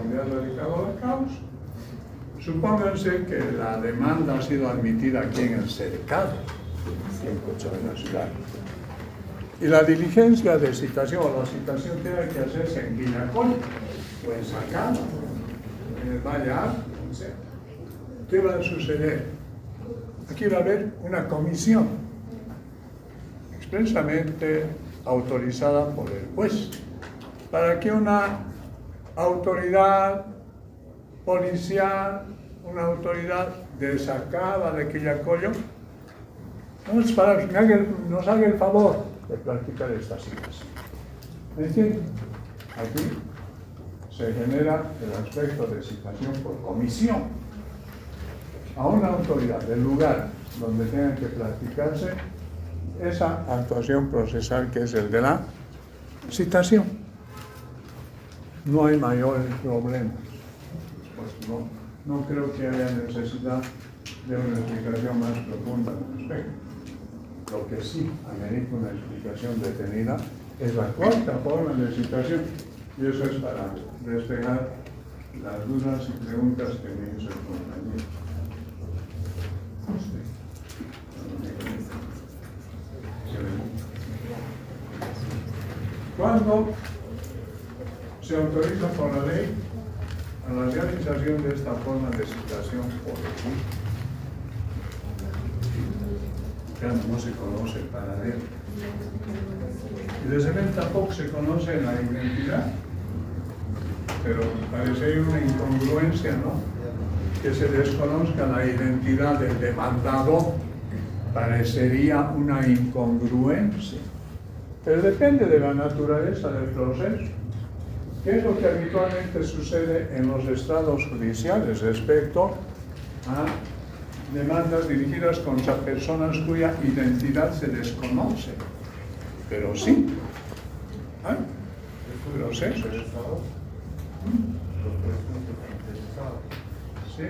la causa. Supónganse que la demanda ha sido admitida aquí en el cercado, en Cocha de la ciudad. Y la diligencia de citación o la citación tiene que hacerse en Guinacol o en Sacana, en el Valle Alto, no sé. ¿Qué va a suceder? Aquí va a haber una comisión expresamente autorizada por el juez para que una autoridad policial, una autoridad desacada de Quillacollo, nos haga el favor de practicar esta situación. ¿Me entienden? Aquí se genera el aspecto de citación por comisión a una autoridad del lugar donde tenga que practicarse esa actuación procesal que es el de la citación. No hay mayores problemas. Pues no creo que haya necesidad de una explicación más profunda al respecto. Lo que sí amerita una explicación detenida es la cuarta forma de citación, y eso es para despejar las dudas y preguntas que me hizo el compañero. Cuando se autoriza por la ley a la realización de esta forma de citación por el juez, claro, no se conoce el paradero. Y desde luego tampoco se conoce la identidad, pero parece una incongruencia, ¿no? Que se desconozca la identidad del demandado, parecería una incongruencia. Pero depende de la naturaleza del proceso. ¿Qué es lo que habitualmente sucede en los estrados judiciales respecto a demandas dirigidas contra personas cuya identidad se desconoce? Pero sí, hay procesos. Sí,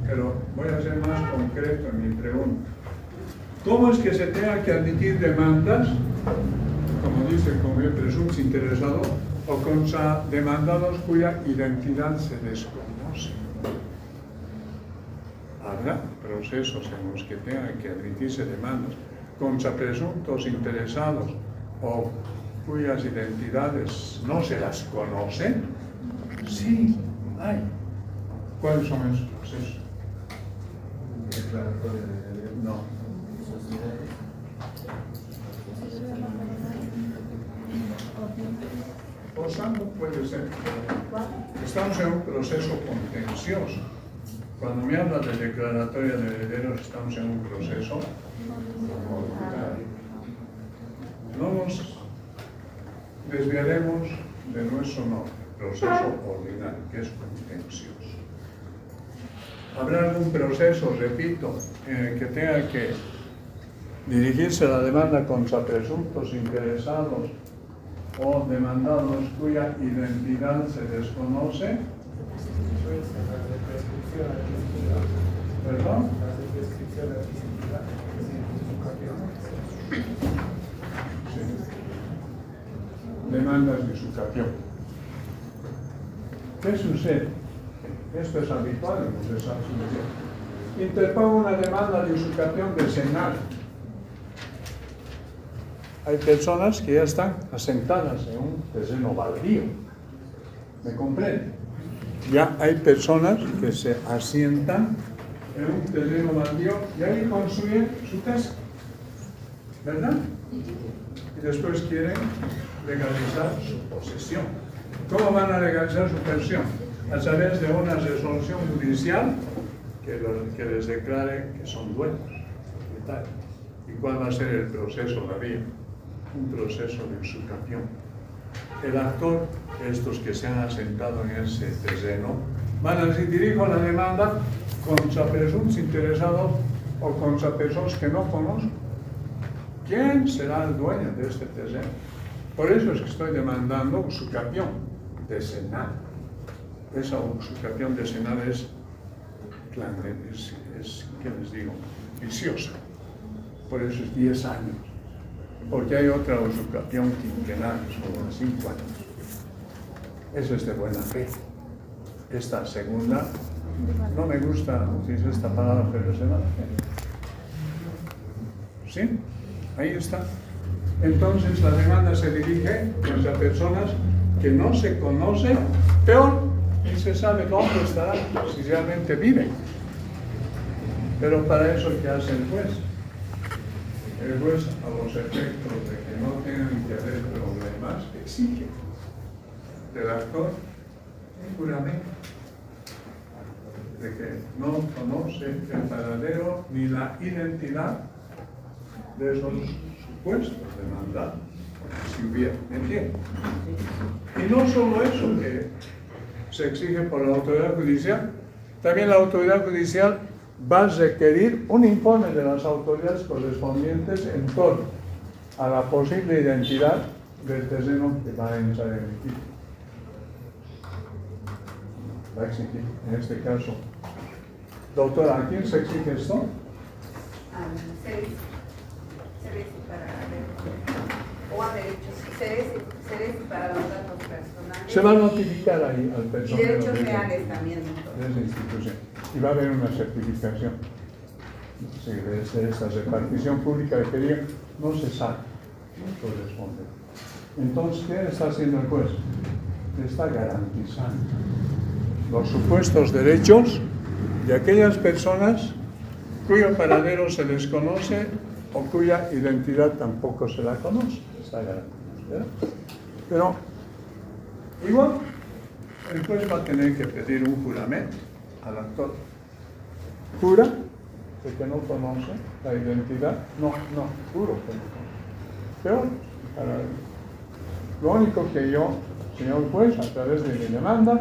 pero voy a ser más concreto en mi pregunta. ¿Cómo es que se tenga que admitir demandas, como dice el presunto interesado, o contra demandados cuya identidad se desconoce? Habrá procesos en los que tengan que admitirse demandas contra presuntos interesados o cuyas identidades no se las conocen. Sí, hay. ¿Cuáles son esos procesos? No. Posando puede ser. Estamos en un proceso contencioso. Cuando me habla de declaratoria de herederos, estamos en un proceso voluntario. No nos desviaremos de nuestro nombre, proceso ordinario, que es contencioso. Habrá algún proceso, repito, en el que tenga que dirigirse la demanda contra presuntos interesados o demandados cuya identidad se desconoce. ¿Perdón? Sí. Demandas de usucapión. ¿Qué sucede? Esto es habitual en procesos judiciales. Interpongo una demanda de usucapión decenal. Hay personas que ya están asentadas en un terreno baldío. ¿Me comprende? Ya hay personas que se asientan en un terreno baldío y ahí construyen su casa. ¿Verdad? Y después quieren legalizar su posesión. ¿Cómo van a legalizar su posesión? A través de una resolución judicial que les declare que son dueños. ¿Y cuál va a ser el proceso, la vía? Un proceso de usucapión. El actor, estos que se han asentado en ese terreno, van a decir, dirijo la demanda contra presuntos interesados o contra personas que no conozco. ¿Quién será el dueño de este terreno? Por eso es que estoy demandando usucapión decenal. Esa usucapión decenal es ¿qué les digo? Viciosa. Por eso es 10 años. Porque hay otra usucapión quinquenal, son 5 años. Eso es de buena fe. Esta segunda, no me gusta utilizar esta palabra, pero es de mala fe. ¿Sí? Ahí está. Entonces la demanda se dirige contra personas que no se conocen, peor, ni se sabe dónde estarán, si realmente viven. Pero para eso, ¿qué hace el juez? El juez, a los efectos de que no tengan que haber problemas, exige del actor un juramento de que no conoce el paradero ni la identidad de esos supuestos demandados, si hubiera, ¿me entiendes? Y no solo eso que se exige por la autoridad judicial, también la autoridad judicial va a requerir un informe de las autoridades correspondientes en torno a la posible identidad del terreno que va a entrar en el equipo. Va a exigir, en este caso. Doctora, ¿a quién se exige esto? Seres para los datos personales. Se va a notificar ahí al personal. Y derechos reales también. De esa institución. Y va a haber una certificación. Sí, de esta repartición pública de que no se sabe, no corresponde. Entonces, ¿qué está haciendo el juez? Está garantizando los supuestos derechos de aquellas personas cuyo paradero se desconoce o cuya identidad tampoco se la conoce. Está garantizado. ¿Verdad? Pero, igual, el juez va a tener que pedir un juramento al actor. Jura de que no conoce la identidad. No, juro que no conoce. Pero, lo único que yo, señor juez, a través de mi demanda,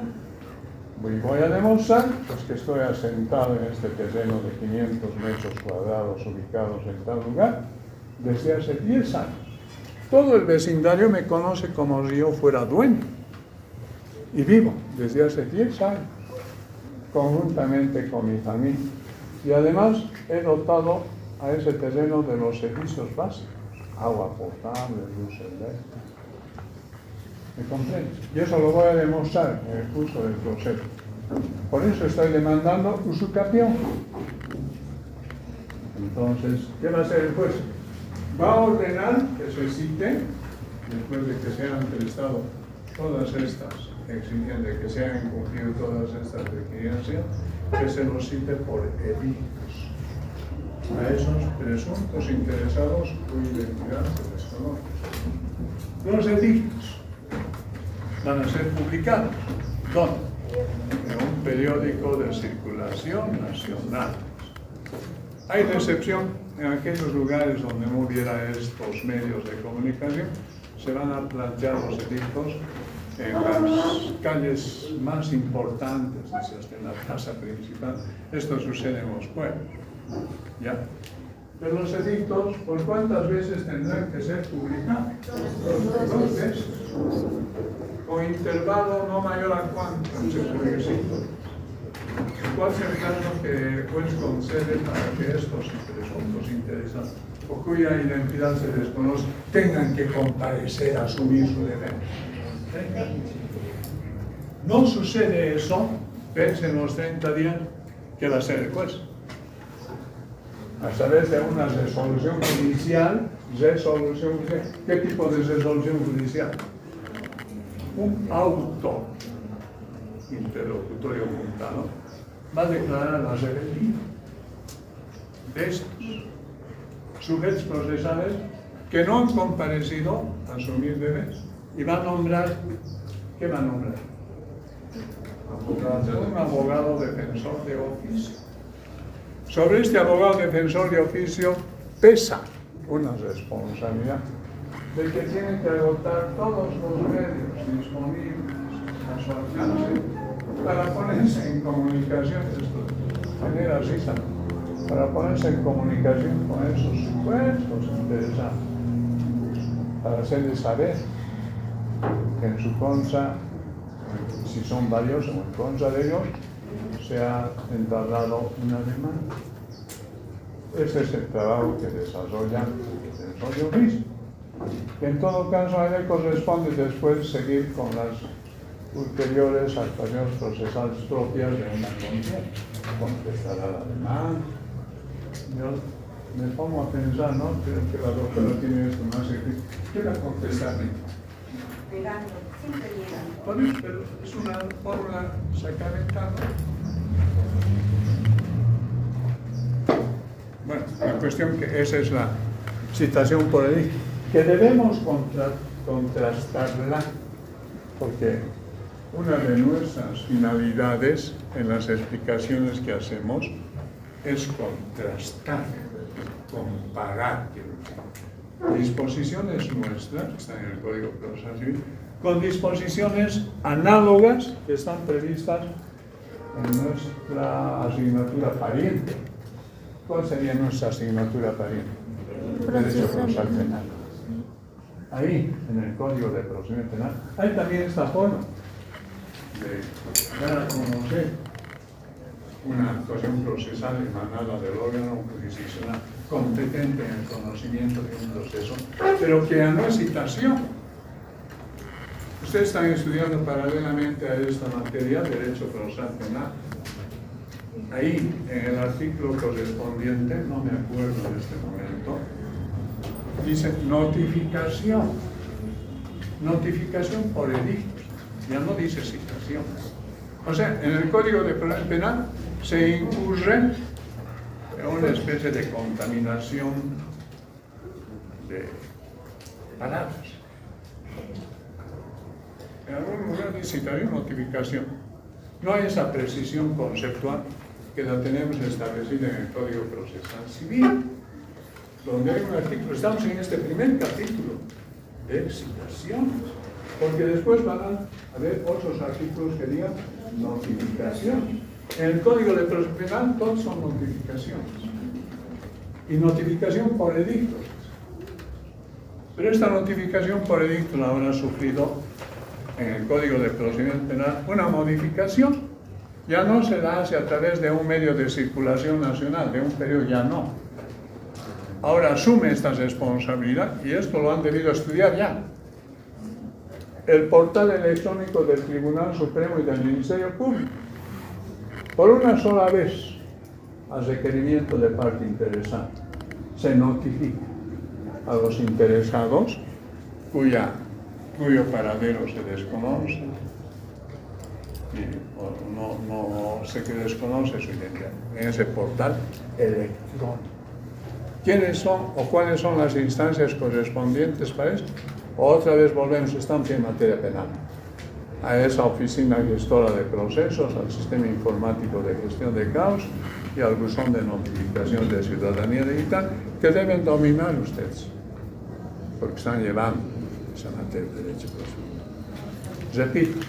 voy a demostrar pues, que estoy asentado en este terreno de 500 metros cuadrados ubicados en tal lugar desde hace 10 años. Todo el vecindario me conoce como si yo fuera dueño. Y vivo desde hace 10 años, conjuntamente con mi familia. Y además he dotado a ese terreno de los servicios básicos, agua potable, luz eléctrica. ¿Me comprende? Y eso lo voy a demostrar en el curso del proceso. Por eso estoy demandando usucapión. Entonces, ¿qué va a hacer el juez? Va a ordenar que se cite, después de que se hayan prestado todas estas exigencias, de que se hayan cumplido todas estas exigencias, que se los cite por edictos a esos presuntos interesados cuya identidad se desconoce. Los edictos van a ser publicados. ¿Dónde? En un periódico de circulación nacional. Hay una excepción. En aquellos lugares donde no hubiera estos medios de comunicación, se van a plantear los edictos en las calles más importantes, en la plaza principal. Esto sucede en los pueblos, ¿ya? de los edictos, ¿por cuántas veces tendrán que ser publicados? 2 veces. Con intervalo no mayor a cuánto se publica. ¿Cuál es el caso que el juez concede para que estos presuntos interesados o cuya identidad se desconoce tengan que comparecer a asumir su deber? No sucede eso, ves, en los 30 días que va a ser el juez. A través de una resolución judicial, ¿qué tipo de resolución judicial? Un auto interlocutorio juntado va a declarar la rebeldía de estos sujetos procesales que no han comparecido a asumir deberes y va a nombrar, ¿qué va a nombrar? Un abogado defensor de oficio. Sobre este abogado defensor de oficio pesa una responsabilidad de que tiene que agotar todos los medios disponibles a su alcance para ponerse en comunicación, esto genera risa, para ponerse en comunicación con esos supuestos interesados, para hacerles saber que en su contra, si son varios o en contra de ellos, se ha entablado una demanda. Ese es el trabajo que desarrolla el defensor de oficio. Que en todo caso a él le corresponde después seguir con las ulteriores actuaciones procesales propias de una contienda. Contestará la demanda. Yo me pongo a pensar, ¿no? Creo que la doctora tiene esto más difícil. ¿Qué va a contestar? Negando, siempre negando. Por eso, pero es una fórmula sacar en campo. Bueno, la cuestión que esa es la citación por ahí, que debemos contrastarla, porque una de nuestras finalidades en las explicaciones que hacemos es contrastar, comparar disposiciones nuestras, que están en el Código Procesal Civil, con disposiciones análogas que están previstas en nuestra asignatura pariente. ¿Cuál sería nuestra asignatura pariente? Derecho procesal penal. Ahí, en el Código de Procedimiento Penal, hay también esta forma de dar a conocer una actuación procesal emanada del órgano jurisdiccional competente en el conocimiento de un proceso, pero que no es citación. Ustedes están estudiando paralelamente a esta materia, Derecho Procesal Penal. Ahí, en el artículo correspondiente, no me acuerdo en este momento, dice notificación. Notificación por edictos. Ya no dice citación. O sea, en el Código de Procesal Penal se incurre en una especie de contaminación de palabras. En algún lugar dice citación, notificación. No hay esa precisión conceptual que la tenemos establecida en el Código Procesal Civil, donde hay un artículo, estamos en este primer capítulo de citaciones, porque después van a haber otros artículos que digan notificación. En el Código de Procesal Penal todos son notificaciones, y notificación por edictos. Pero esta notificación por edicto la habrá sufrido en el Código de Procedimiento Penal una modificación. Ya no se la hace a través de un medio de circulación nacional, de un periodo, ya no. Ahora asume esta responsabilidad y esto lo han debido estudiar ya. El portal electrónico del Tribunal Supremo y del Ministerio Público. Por una sola vez, a requerimiento de parte interesada, se notifica a los interesados cuyo paradero se desconoce y no se que desconoce su identidad en ese portal electrónico. ¿Quiénes son o cuáles son las instancias correspondientes para eso? Otra vez volvemos, estamos en materia penal, a esa oficina gestora de procesos, al sistema informático de gestión de caos y al buzón de notificación de ciudadanía digital, que deben dominar ustedes, porque están llevando esa materia de derecho procesal. Repito,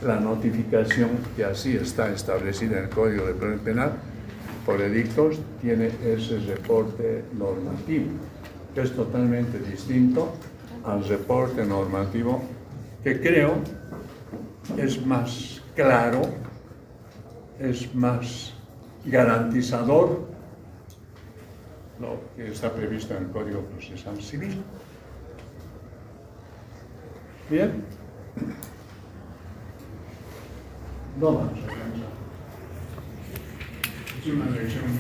la notificación que así está establecida en el Código de Procedimiento Penal por edictos tiene ese reporte normativo, que es totalmente distinto al reporte normativo que creo es más claro, es más garantizador lo que está previsto en el Código Procesal Civil. Bien. No vamos a pensar. Es una lección.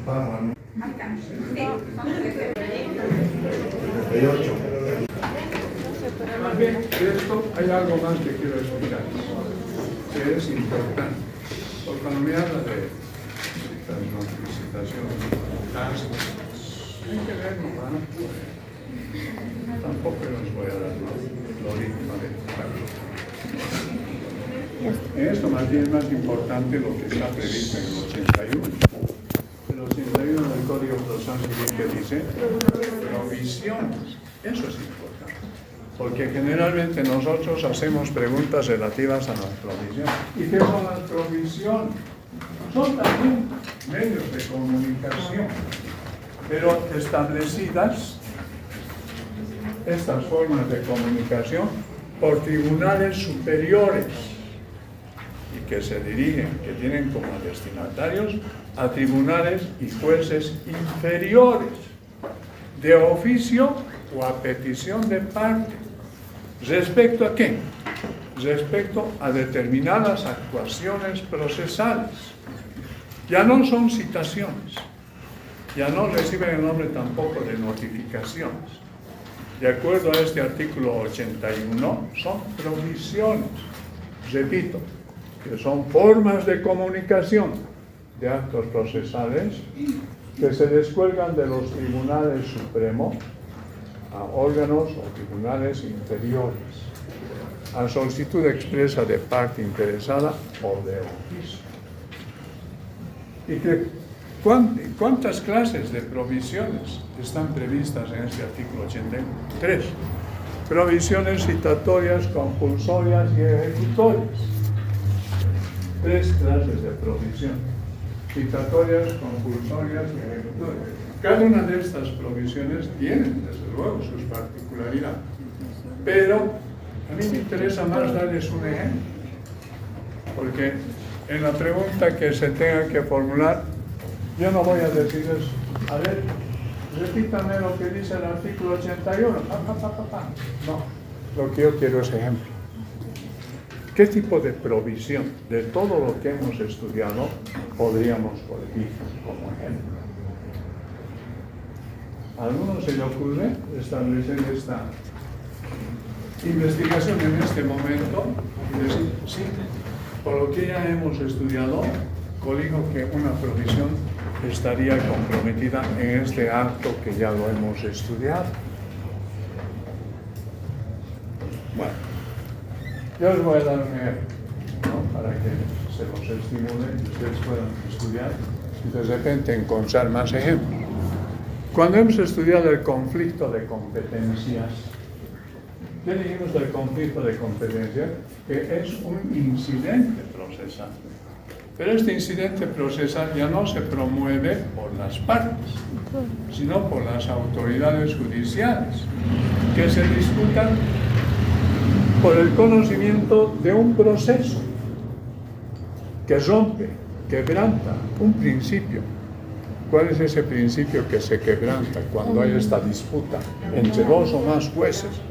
Vamos. 38. Más bien, de esto hay algo más que quiero explicar, que es importante. Porque cuando me habla de citaciones, hay que ver, ¿no? Tampoco los voy a dar lo original de en esto más bien es más importante lo que está previsto en el 81. El 81 del Código Procesal Civil que dice provisiones. Eso es importante. Porque generalmente nosotros hacemos preguntas relativas a las provisiones. ¿Y qué son las provisiones? Son también medios de comunicación, pero establecidas estas formas de comunicación por tribunales superiores y que se dirigen, que tienen como destinatarios a tribunales y jueces inferiores, de oficio o a petición de parte. ¿Respecto a qué? Respecto a determinadas actuaciones procesales. Ya no son citaciones, ya no reciben el nombre tampoco de notificaciones. De acuerdo a este artículo 81, son provisiones, repito, que son formas de comunicación de actos procesales que se descuelgan de los tribunales supremos a órganos o tribunales inferiores, a solicitud expresa de parte interesada o de oficio. ¿Y cuántas clases de provisiones están previstas en este artículo 83? Provisiones citatorias, compulsorias y ejecutorias. 3 clases de provisiones: citatorias, compulsorias y ejecutorias. Cada una de estas provisiones tiene, desde luego, sus particularidades. Pero a mí me interesa más darles un ejemplo, porque en la pregunta que se tenga que formular, yo no voy a decirles, a ver, repítame lo que dice el artículo 81. No, lo que yo quiero es ejemplo. ¿Qué tipo de provisión de todo lo que hemos estudiado podríamos poner como ejemplo? ¿A alguno se le ocurre establecer esta investigación en este momento y decir, sí, por lo que ya hemos estudiado, colijo que una provisión estaría comprometida en este acto que ya lo hemos estudiado? Bueno, yo os voy a dar un ejemplo, ¿no?, para que se los estimule y ustedes puedan estudiar y de repente encontrar más ejemplos. Cuando hemos estudiado el conflicto de competencias, ¿qué dijimos del conflicto de competencias? Que es un incidente procesal. Pero este incidente procesal ya no se promueve por las partes, sino por las autoridades judiciales, que se disputan por el conocimiento de un proceso que rompe, quebranta un principio. ¿Cuál es ese principio que se quebranta cuando hay esta disputa entre 2 o más jueces?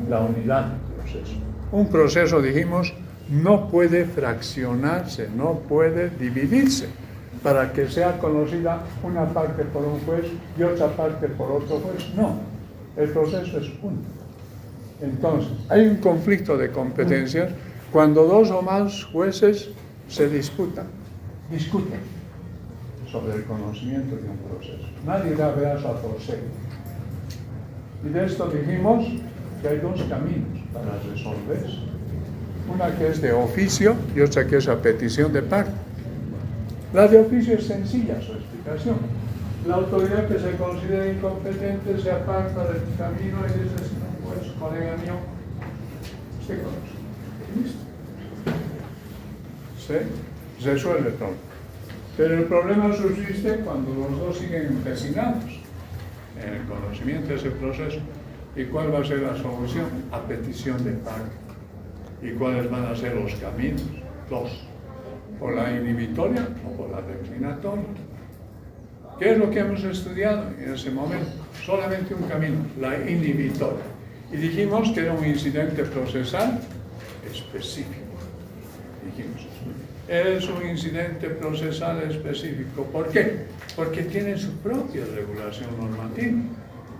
La unidad del proceso. Un proceso, dijimos, no puede fraccionarse, no puede dividirse para que sea conocida una parte por un juez y otra parte por otro juez. No, el proceso es uno. Entonces, hay un conflicto de competencias cuando 2 o más jueces se discuten sobre el conocimiento de un proceso. Nadie da brazo a torcer. Y de esto dijimos que hay 2 caminos para resolver eso. Una que es de oficio y otra que es a petición de parte. La de oficio es sencilla su explicación. La autoridad que se considera incompetente se aparta del camino y dice, pues, colega mío, usted conoce. ¿Listo? Se resuelve todo. Pero el problema subsiste cuando los dos siguen empecinados en el conocimiento de ese proceso. ¿Y cuál va a ser la solución? A petición de pago. ¿Y cuáles van a ser los caminos? Dos. ¿Por la inhibitoria o por la declinatoria? ¿Qué es lo que hemos estudiado en ese momento? Solamente un camino, la inhibitoria. Y dijimos que era un incidente procesal específico. Dijimos, es un incidente procesal específico. ¿Por qué? Porque tiene su propia regulación normativa.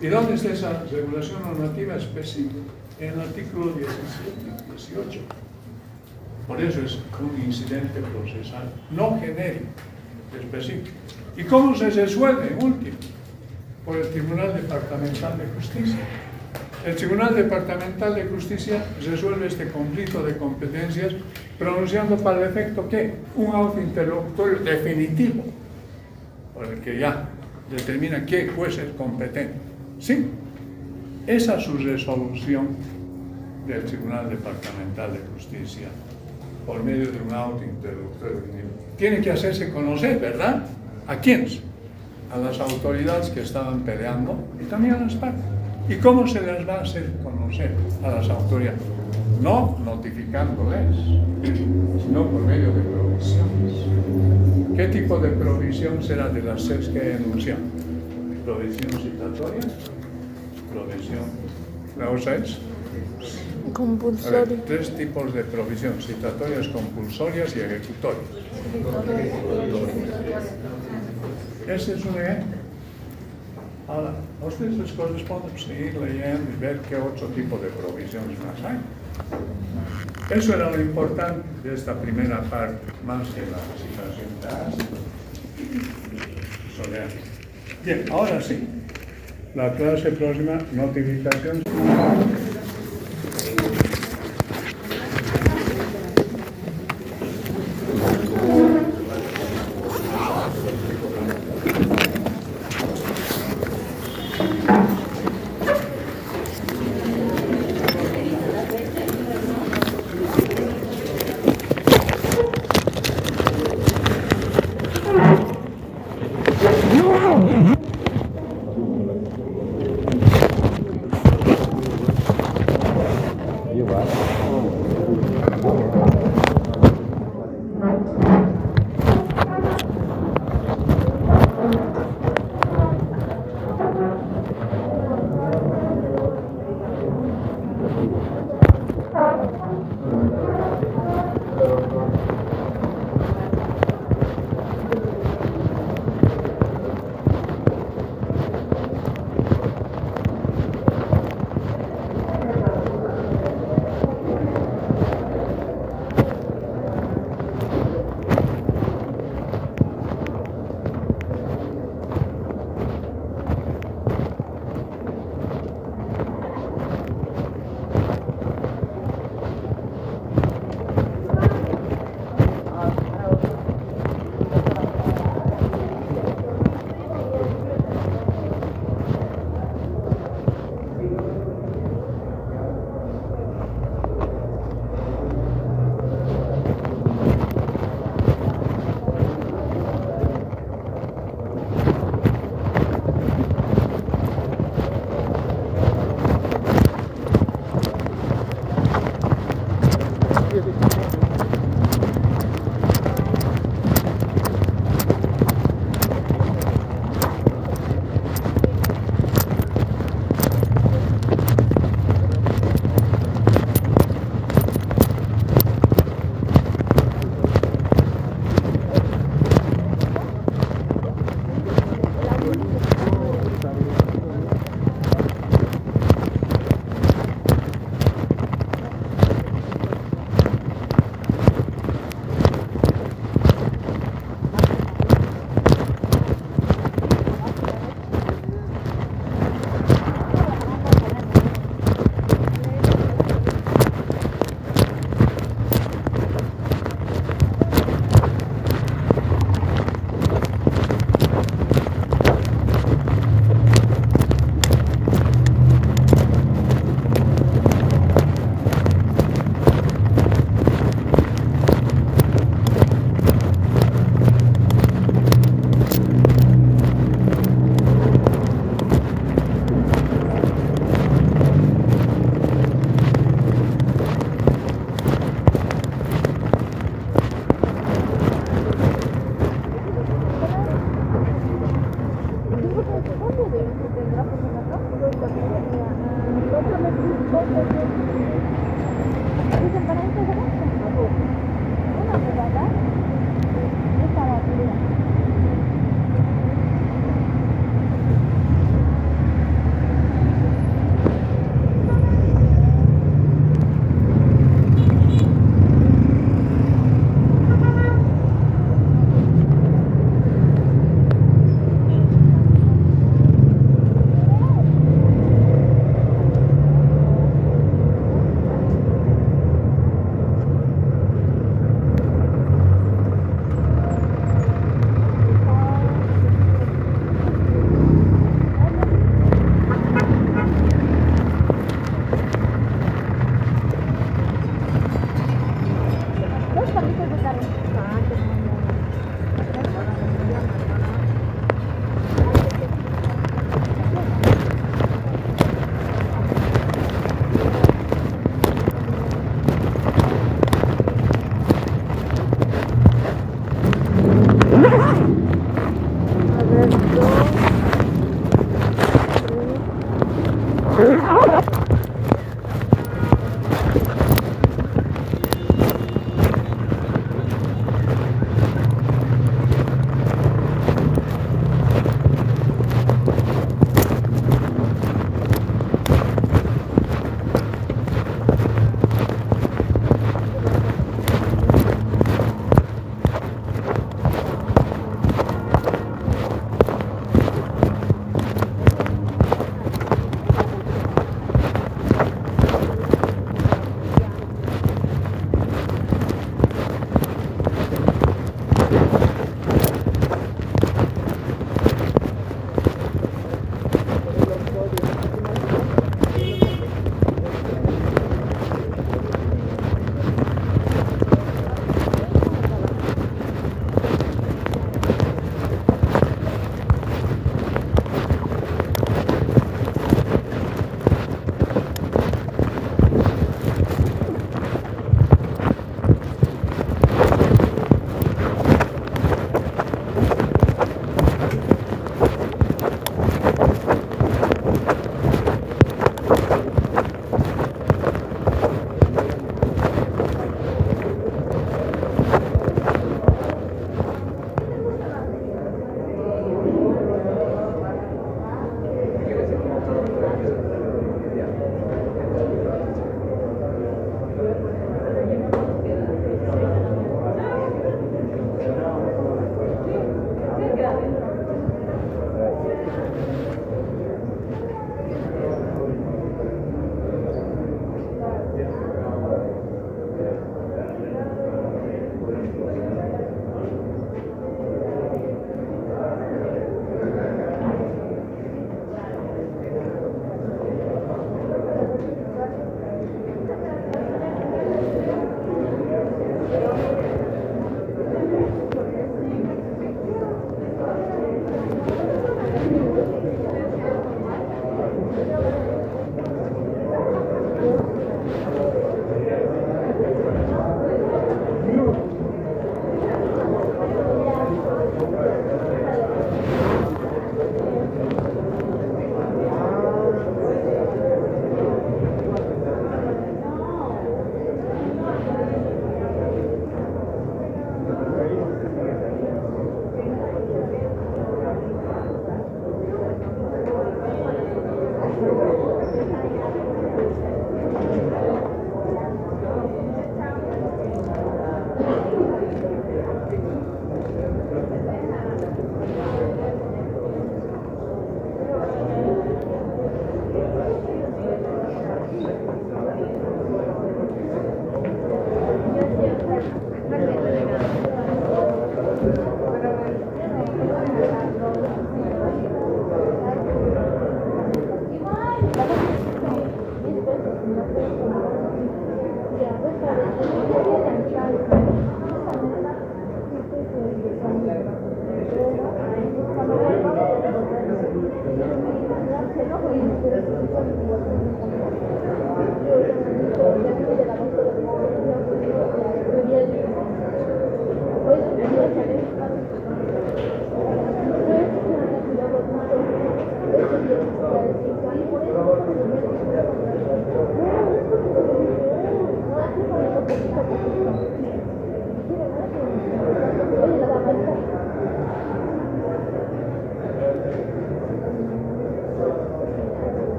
¿Y dónde está esa regulación normativa específica? En el artículo 17 y 18. Por eso es un incidente procesal, no genérico, específico. ¿Y cómo se resuelve, en último? Por el Tribunal Departamental de Justicia. El Tribunal Departamental de Justicia resuelve este conflicto de competencias pronunciando para el efecto ¿qué? Un auto interlocutorio definitivo, por el que ya determina qué juez es competente. Sí, esa es su resolución del Tribunal Departamental de Justicia por medio de un auto interlocutorio definitivo. Tiene que hacerse conocer, ¿verdad? ¿A quiénes? A las autoridades que estaban peleando y también a las partes. ¿Y cómo se les va a hacer conocer a las autoridades? No notificándoles, sino por medio de provisiones. ¿Qué tipo de provisión será de las 6 que he enunciado? ¿Provisión citatoria? ¿Provisión? ¿La otra es? Compulsoria. A ver, 3 tipos de provisión: citatorias, compulsorias y ejecutorias. Ese es un ejemplo. Ahora, a ustedes les corresponde seguir leyendo y ver qué otro tipo de provisiones más hay. Eso era lo importante de esta primera parte, más que la situación solear. Bien, ahora sí. La clase próxima, notificación.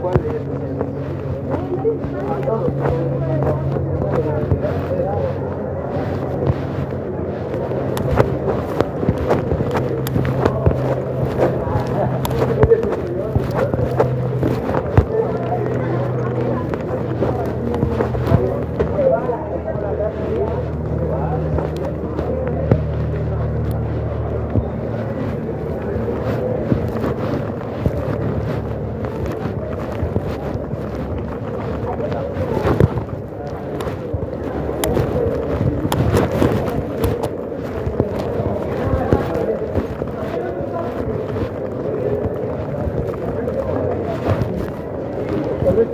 ¿Cuál es el? A todos. Tal vez